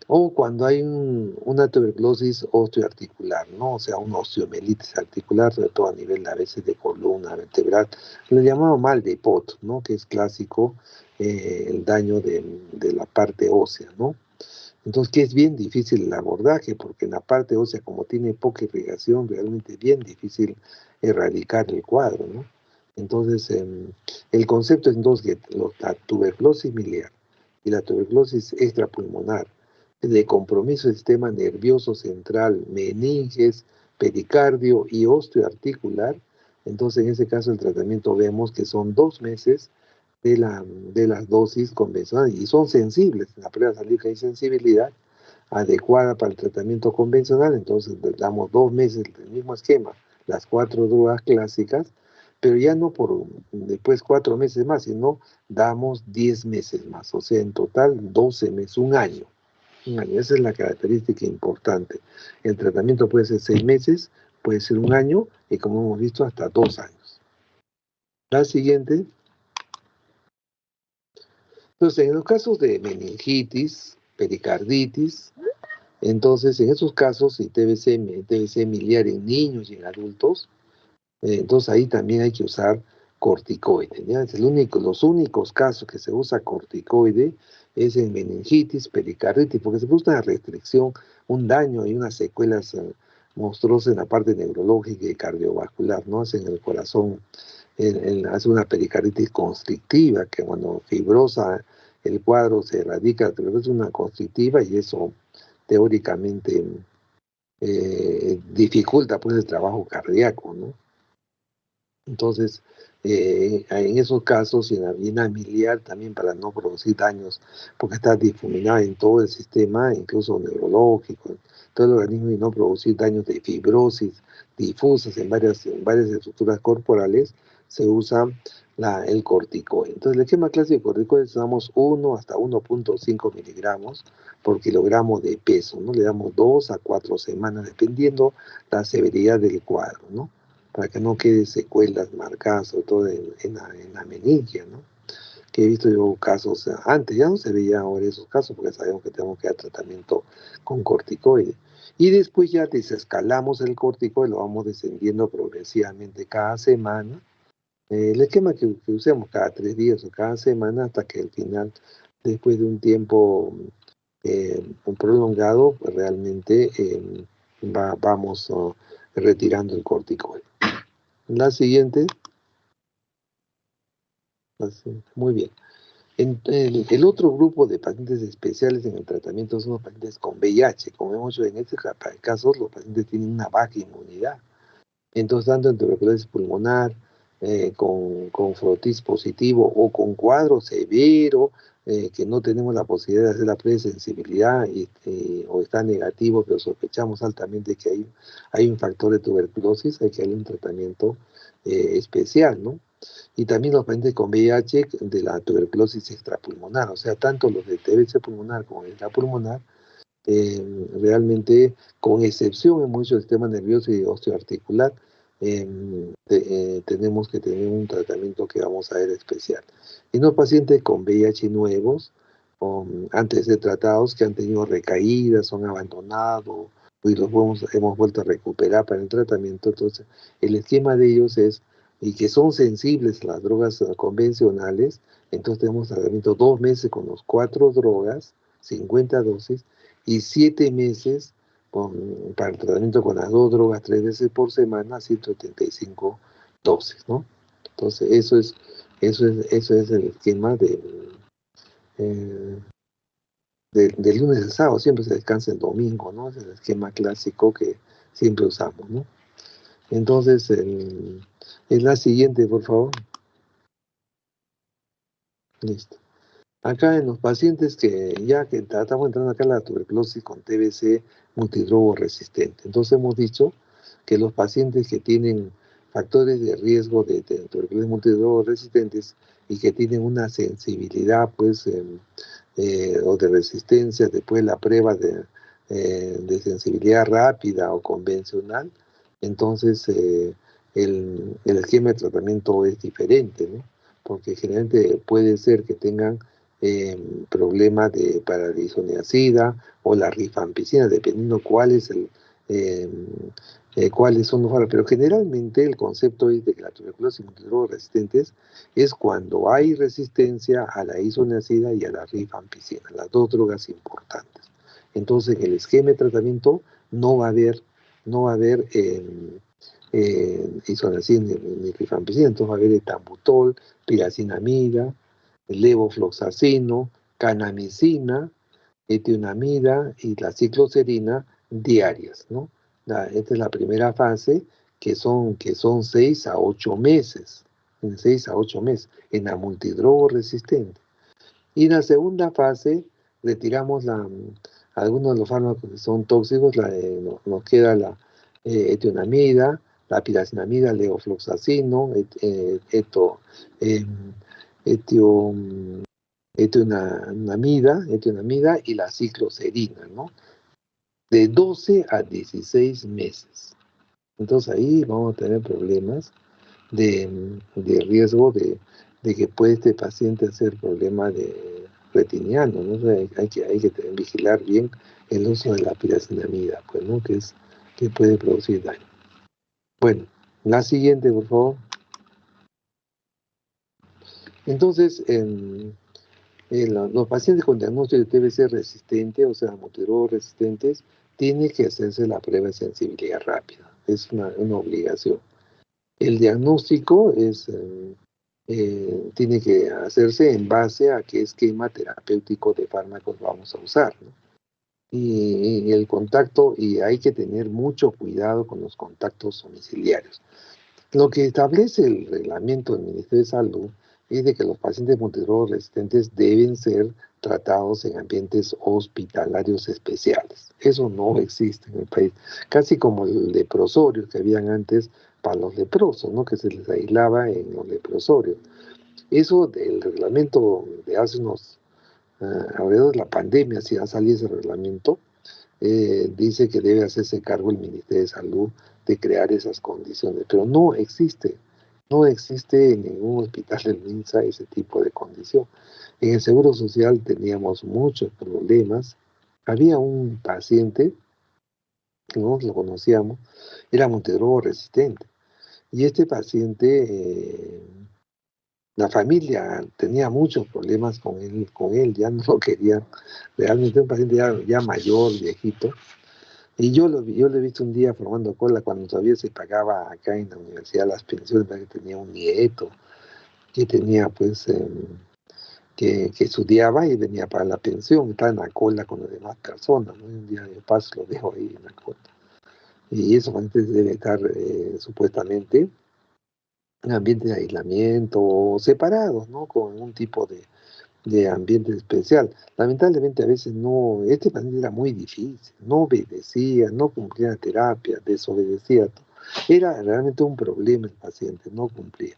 O cuando hay una tuberculosis osteoarticular, ¿no? O sea, una osteomielitis articular, sobre todo a nivel a veces de columna vertebral. Lo llamamos mal de POT, ¿no? Que es clásico, el daño de la parte ósea, ¿no? Entonces, que es bien difícil el abordaje, porque en la parte ósea, como tiene poca irrigación, realmente es bien difícil erradicar el cuadro, ¿no? Entonces, el concepto es entonces que la tuberculosis miliar y la tuberculosis extrapulmonar de compromiso del sistema nervioso central, meninges, pericardio y osteoarticular, entonces en ese caso el tratamiento vemos que son 2 meses de las dosis convencionales y son sensibles. En la prueba salió que hay sensibilidad adecuada para el tratamiento convencional, entonces damos 2 meses del mismo esquema, las 4 drogas clásicas, pero ya no por después 4 meses más, sino damos 10 meses más, o sea, en total 12 meses, un año. Un año, esa es la característica importante. El tratamiento puede ser 6 meses, puede ser un año y como hemos visto hasta 2 años. La siguiente. Entonces, en los casos de meningitis, pericarditis, Entonces, en esos casos, si TBC miliar en niños y en adultos, entonces ahí también hay que usar corticoide, ¿ya? Los únicos casos que se usa corticoide es en meningitis, pericarditis, porque se produce una restricción, un daño y unas secuelas monstruosas en la parte neurológica y cardiovascular, ¿no? Es en el corazón, hace una pericarditis constrictiva, que cuando fibrosa el cuadro se erradica, pero es una constrictiva y eso teóricamente dificulta pues el trabajo cardíaco, ¿no? Entonces, en esos casos, y en la miliar también para no producir daños, porque está difuminada en todo el sistema, incluso neurológico, en todo el organismo, y no producir daños de fibrosis difusas en varias estructuras corporales, se usa el corticoide. Entonces, el esquema clásico de corticoide usamos 1 hasta 1.5 miligramos por kilogramo de peso, ¿no? Le damos 2 a 4 semanas, dependiendo la severidad del cuadro, ¿no? Para que no quede secuelas marcadas, sobre todo en la meningia, ¿no? Que he visto yo casos, antes ya no se veía ahora esos casos, porque sabemos que tenemos que dar tratamiento con corticoide. Y después ya desescalamos el corticoide, lo vamos descendiendo progresivamente cada semana. El esquema que usemos cada 3 días o cada semana, hasta que al final, después de un tiempo prolongado, pues realmente vamos retirando el corticoide. La siguiente, muy bien. El otro grupo de pacientes especiales en el tratamiento son los pacientes con VIH. Como hemos dicho, en este caso, los pacientes tienen una baja inmunidad. Entonces, tanto en tuberculosis pulmonar, con frotis positivo o con cuadro severo, que no tenemos la posibilidad de hacer la presensibilidad o está negativo, pero sospechamos altamente que hay un factor de tuberculosis, hay que darle un tratamiento especial, ¿no? Y también los pacientes con VIH de la tuberculosis extrapulmonar, o sea, tanto los de TBC pulmonar como de la pulmonar, realmente, con excepción en muchos sistemas nerviosos y osteoarticular, tenemos que tener un tratamiento que vamos a ver especial. Y los pacientes con VIH nuevos, antes de ser tratados, que han tenido recaídas, son abandonados, y hemos vuelto a recuperar para el tratamiento, entonces el esquema de ellos es, y que son sensibles a las drogas convencionales, entonces tenemos tratamiento 2 meses con los 4 drogas, 50 dosis, y 7 meses para el tratamiento con las 2 drogas 3 veces por semana, 175 dosis, ¿no? Entonces, eso es el esquema eh, de lunes a sábado. Siempre se descansa el domingo, ¿no? Es el esquema clásico que siempre usamos, ¿no? Entonces, en la siguiente, por favor. Listo. Acá en los pacientes que estamos entrando acá en la tuberculosis con TBC multidrogo resistente. Entonces hemos dicho que los pacientes que tienen factores de riesgo de tuberculosis multidrogo resistentes y que tienen una sensibilidad pues o de resistencia después de la prueba de sensibilidad rápida o convencional, entonces el esquema de tratamiento es diferente, ¿no? Porque generalmente puede ser que tengan problemas para la isoniazida o la rifampicina, dependiendo eh, cuáles son los fármacos. Pero generalmente el concepto es de que la tuberculosis multidrogo resistentes es cuando hay resistencia a la isoniazida y a la rifampicina, las 2 drogas importantes. Entonces, en el esquema de tratamiento no va a haber isoniazida ni rifampicina, entonces va a haber etambutol, piracinamida, levofloxacino, canamicina, etionamida y la cicloserina diarias, ¿no? Esta es la primera fase, que son 6 a 8 meses, en 6 a 8 meses, en la multidrogo resistente. Y en la segunda fase, retiramos algunos de los fármacos que son tóxicos, nos queda la etionamida, la piracinamida, levofloxacino, etio, etionamida y la cicloserina, ¿no? De 12 a 16 meses. Entonces ahí vamos a tener problemas de riesgo de que puede este paciente hacer problemas de retiniano, ¿no? O sea, hay que vigilar bien el uso de la piracetamida, pues, ¿no? Que puede producir daño. Bueno, la siguiente, por favor. Entonces, los pacientes con diagnóstico de TBC resistente, o sea, multidrogas resistentes, tienen que hacerse la prueba de sensibilidad rápida. Es una obligación. El diagnóstico tiene que hacerse en base a qué esquema terapéutico de fármacos vamos a usar, ¿no? Y el contacto, y hay que tener mucho cuidado con los contactos domiciliarios. Lo que establece el reglamento del Ministerio de Salud es de que los pacientes multidrogas resistentes deben ser tratados en ambientes hospitalarios especiales. Eso no existe en el país. Casi como el leprosorio que habían antes para los leprosos, ¿no? Que se les aislaba en los leprosorios. Eso del reglamento de hace alrededor de la pandemia, si ha salido ese reglamento, dice que debe hacerse cargo el Ministerio de Salud de crear esas condiciones, pero no existe en ningún hospital del MINSA ese tipo de condición. En el Seguro Social teníamos muchos problemas. Había un paciente que nosotros lo conocíamos, era multidroga resistente, y este paciente, la familia tenía muchos problemas con él, ya no lo querían, realmente un paciente ya mayor, viejito. Y yo lo he visto un día formando cola cuando todavía se pagaba acá en la universidad las pensiones, que tenía un nieto, que tenía pues, que estudiaba y venía para la pensión, estaba en la cola con las demás personas, ¿no? Y un día de paso lo dejo ahí en la cola. Y esos pacientes deben estar supuestamente en ambientes de aislamiento o separados, ¿no? Con un tipo de ambiente especial. Lamentablemente a veces no, este paciente era muy difícil, no obedecía, no cumplía la terapia, desobedecía. Era realmente un problema el paciente, no cumplía.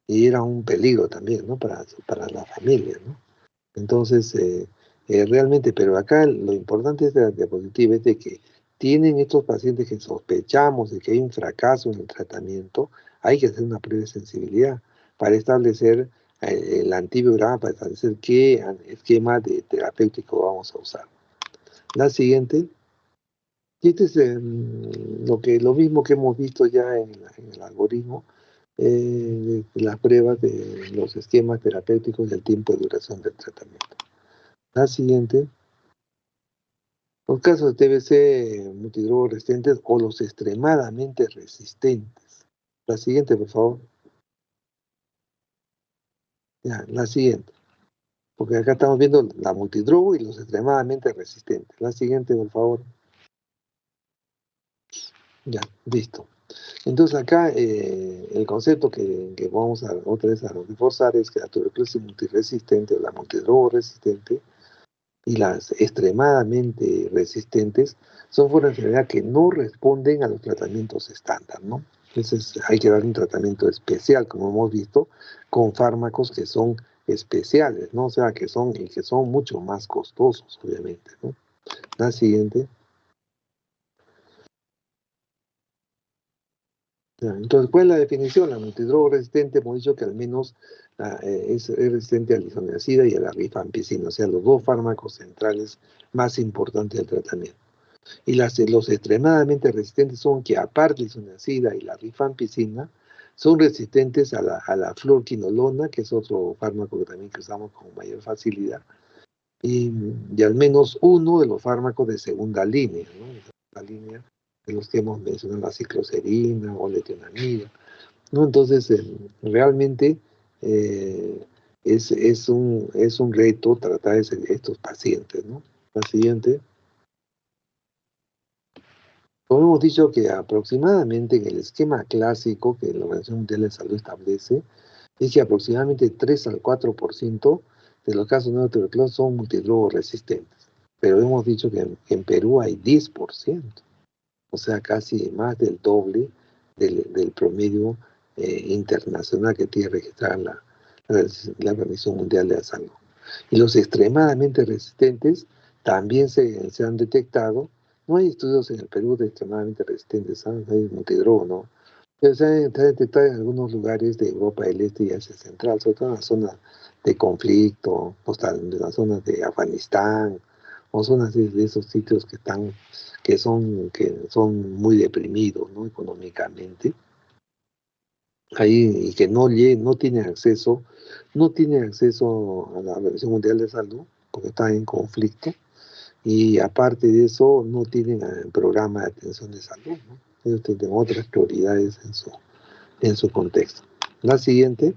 Y era un peligro también, ¿no? Para la familia, ¿no? Entonces, realmente, pero acá lo importante de la diapositiva es de que tienen estos pacientes que sospechamos de que hay un fracaso en el tratamiento, hay que hacer una prueba de sensibilidad para establecer el antibiograma, para establecer qué esquema de terapéutico vamos a usar. La siguiente, y este es lo mismo que hemos visto ya en el algoritmo, de las pruebas de los esquemas terapéuticos y el tiempo de duración del tratamiento. La siguiente, los casos de TBC multidrogas resistentes o los extremadamente resistentes. La siguiente, por favor. Ya, la siguiente. Porque acá estamos viendo la multidroga y los extremadamente resistentes. La siguiente, por favor. Ya, listo. Entonces acá el concepto que vamos a otra vez a reforzar es que la tuberculosis multiresistente o la multidroga resistente y las extremadamente resistentes son una enfermedad que no responden a los tratamientos estándar, ¿no? Entonces hay que dar un tratamiento especial, como hemos visto, con fármacos que son especiales, ¿no? O sea, que son mucho más costosos, obviamente, ¿no? La siguiente. Ya, entonces, ¿cuál es la definición? La multidroga resistente, hemos dicho que al menos es resistente a la isoniazida y a la rifampicina, o sea, los dos fármacos centrales más importantes del tratamiento. Y los extremadamente resistentes son que aparte de la isoniazida y la rifampicina, son resistentes a la fluorquinolona, que es otro fármaco que también que usamos con mayor facilidad, y al menos uno de los fármacos de segunda línea, ¿no? De segunda línea, de los que hemos mencionado, la cicloserina o letionamida, ¿no? Entonces, realmente eh, es un reto tratar estos pacientes, ¿no? La siguiente. Como hemos dicho que aproximadamente en el esquema clásico que la Organización Mundial de Salud establece, es que aproximadamente 3 al 4% de los casos de tuberculosis son multidrogas resistentes. Pero hemos dicho que en Perú hay 10%, o sea, casi más del doble del promedio internacional que tiene registrada la Organización Mundial de la Salud. Y los extremadamente resistentes también se han detectado. No hay estudios en el Perú de extremadamente resistentes, ¿sabes? Hay multidroga, ¿no? Pero se han detectado en algunos lugares de Europa del Este y Asia Central, sobre todo en la zona de conflicto, en las zonas de Afganistán o zonas de esos sitios que son muy deprimidos, ¿no? Económicamente, ahí y que no tienen acceso a la Organización Mundial de Salud, porque están en conflicto, y aparte de eso no tienen programa de atención de salud, ¿no? Ellos tienen otras prioridades en su contexto. La siguiente,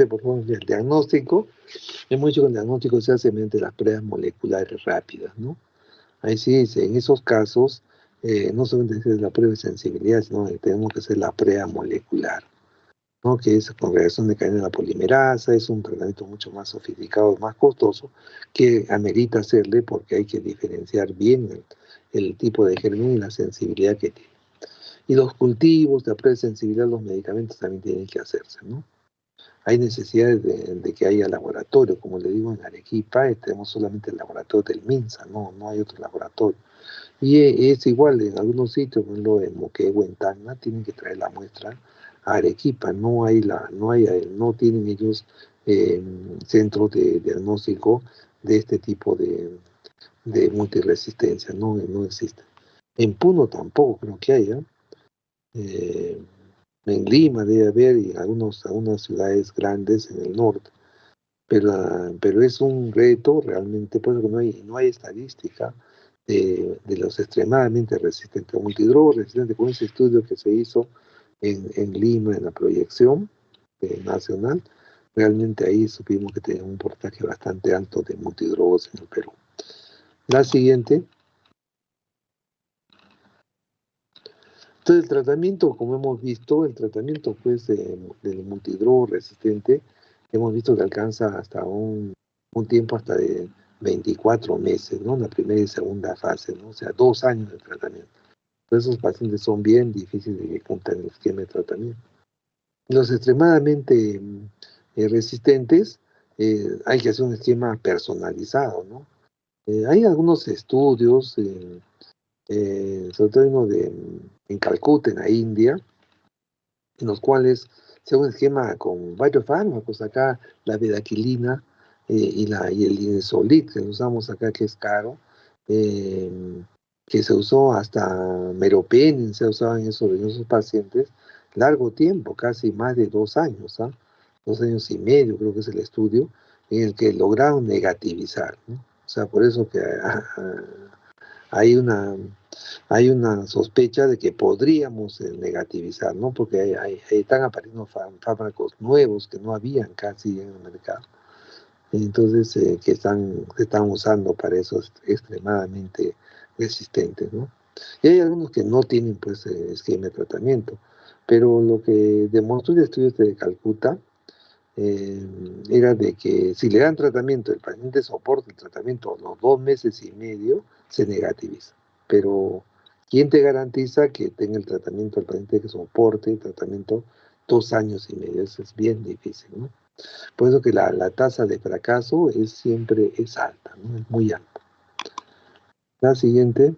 por favor, es el diagnóstico. Hemos dicho que el diagnóstico se hace mediante las pruebas moleculares rápidas, ¿no? Ahí sí, en esos casos, no solamente es la prueba de sensibilidad, sino que tenemos que hacer la prueba molecular, ¿no? Que es con reacción de cadena de la polimerasa, es un tratamiento mucho más sofisticado, más costoso, que amerita hacerle porque hay que diferenciar bien el tipo de germen y la sensibilidad que tiene. Y los cultivos, la prueba de sensibilidad a los medicamentos también tienen que hacerse, ¿no? Hay necesidad de que haya laboratorio, como le digo, en Arequipa tenemos solamente el laboratorio del MINSA, no hay otro laboratorio. Y es igual en algunos sitios, por ejemplo en Moquegua, en Tacna, tienen que traer la muestra a Arequipa, no tienen ellos centros de diagnóstico de este tipo de multiresistencia, no existe. En Puno tampoco creo que haya. Eh, en Lima debe haber y en algunas ciudades grandes en el norte, pero es un reto realmente, porque no hay estadística de los extremadamente resistentes. Multidroga resistente, con ese estudio que se hizo en Lima, en la proyección nacional, realmente ahí supimos que tenía un porcentaje bastante alto de multidrogos en el Perú. La siguiente. Entonces, el tratamiento, como hemos visto, el tratamiento pues, del multidrogo resistente, hemos visto que alcanza hasta un tiempo hasta de 24 meses, ¿no? La primera y segunda fase, ¿no? O sea, 2 años de tratamiento. Entonces, esos pacientes son bien difíciles de que cumplan el esquema de tratamiento. Los extremadamente resistentes, hay que hacer un esquema personalizado, ¿no? Hay algunos estudios, sobre todo uno en Calcuta, en la India, en los cuales se hace un esquema con varios fármacos, acá la bedaquilina y el linezolid, que usamos acá, que es caro, eh, que se usó hasta meropenem, se usaba en esos pacientes, largo tiempo, casi más de 2 años, 2 años y medio creo que es el estudio, en el que lograron negativizar, ¿no? O sea, por eso que hay una sospecha de que podríamos negativizar, ¿no? Porque están apareciendo fármacos nuevos que no habían casi en el mercado. Entonces, que se están usando para esos extremadamente resistentes, ¿no? Y hay algunos que no tienen, pues, esquema de tratamiento. Pero lo que demostró el estudio de Calcuta era de que si le dan tratamiento, el paciente soporta el tratamiento los 2 meses y medio, se negativiza. Pero, ¿quién te garantiza que tenga el tratamiento el paciente que soporte el tratamiento 2 años y medio? Eso es bien difícil, ¿no? Por eso que la tasa de fracaso siempre es alta, ¿no? Es muy alta. La siguiente.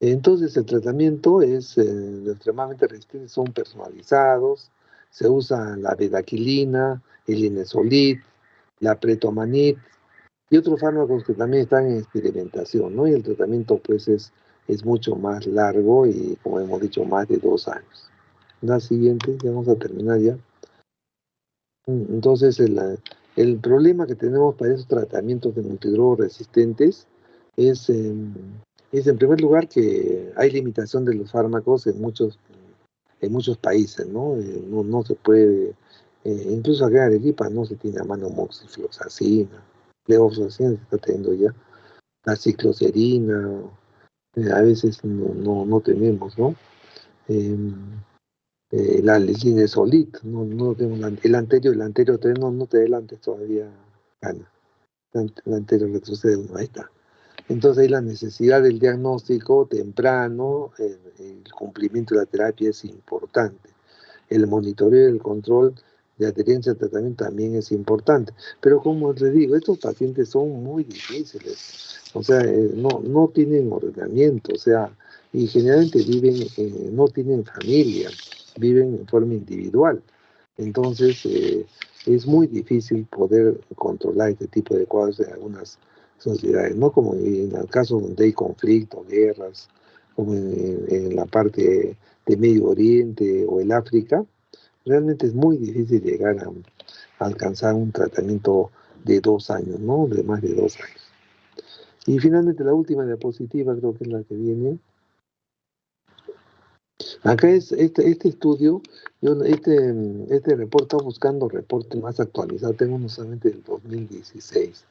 Entonces, el tratamiento es extremadamente resistente, son personalizados, se usa la bedaquilina, el linezolid, la pretomanid y otros fármacos que también están en experimentación, ¿no? Y el tratamiento, pues, es mucho más largo y, como hemos dicho, más de 2 años. La siguiente, ya vamos a terminar ya. Entonces, el problema que tenemos para esos tratamientos de multidrogos resistentes es, es, en primer lugar, que hay limitación de los fármacos en muchos países, ¿no? No se puede, incluso acá en Arequipa no se tiene a mano moxifloxacina, levofloxacina se está teniendo ya, la cicloserina, a veces no tenemos, ¿no? Em, la linezolid, no tengo el anterior no te adelantes todavía, Ana. El anterior retrocede uno, ahí está. Entonces ahí la necesidad del diagnóstico temprano, el cumplimiento de la terapia es importante. El monitoreo y el control de adherencia al tratamiento también es importante. Pero como les digo, estos pacientes son muy difíciles. O sea, no tienen ordenamiento, o sea, y generalmente no tienen familia, viven en forma individual. Entonces, es muy difícil poder controlar este tipo de cuadros en algunas sociedades, no como en el caso donde hay conflictos, guerras, como en la parte de Medio Oriente o el África. Realmente es muy difícil llegar a alcanzar un tratamiento de 2 años, ¿no? De más de 2 años. Y finalmente la última diapositiva, creo que es la que viene. Acá es este estudio, este reporte, está buscando reporte más actualizado, tengo uno solamente del 2016.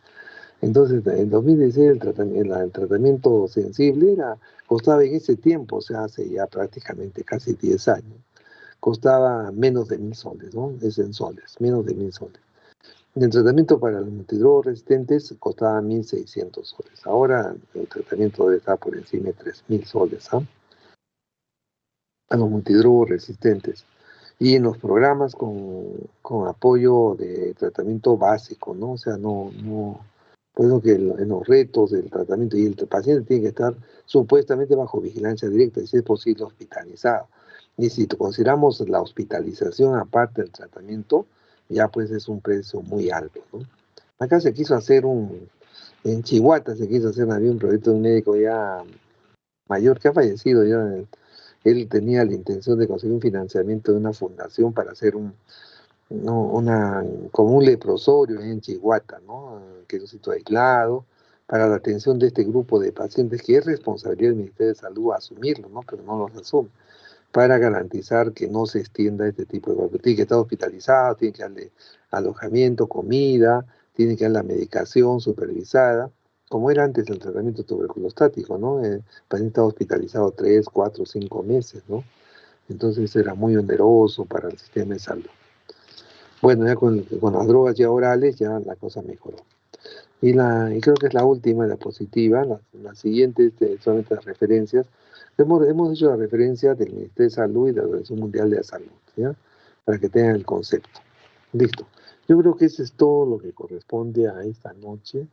Entonces, en 2016 el tratamiento sensible costaba en ese tiempo, o sea, hace ya prácticamente casi 10 años, costaba menos de 1.000 soles, ¿no? Es en soles, menos de 1.000 soles. Y el tratamiento para los multidrugos resistentes costaba 1.600 soles. Ahora el tratamiento debe estar por encima de 3.000 soles, ¿ah? A los multidrugos resistentes. Y en los programas con apoyo de tratamiento básico, ¿no? O sea, por eso que en los retos del tratamiento, y el paciente tiene que estar supuestamente bajo vigilancia directa, y si es posible hospitalizado. Y si consideramos la hospitalización aparte del tratamiento, ya pues es un precio muy alto, ¿no? Acá se quiso hacer en Chihuahua se quiso hacer, había un proyecto de un médico ya mayor que ha fallecido ya. Él tenía la intención de conseguir un financiamiento de una fundación para hacer como un leprosorio en Chihuahua, ¿no? Que es un sitio aislado, para la atención de este grupo de pacientes, que es responsabilidad del Ministerio de Salud asumirlo, ¿no? Pero no los asume, para garantizar que no se extienda este tipo de cosas. Tiene que estar hospitalizado, tiene que darle alojamiento, comida, tiene que dar la medicación supervisada, como era antes el tratamiento tuberculostático, ¿no? El paciente estaba hospitalizado 3, 4, 5 meses, ¿no? Entonces era muy oneroso para el sistema de salud. Bueno, ya con las drogas ya orales ya la cosa mejoró. Y creo que es la última, la positiva, la siguiente solamente las referencias. Hemos hecho la referencia del Ministerio de Salud y de la Organización Mundial de la Salud, ¿ya? Para que tengan el concepto. Listo. Yo creo que eso es todo lo que corresponde a esta noche.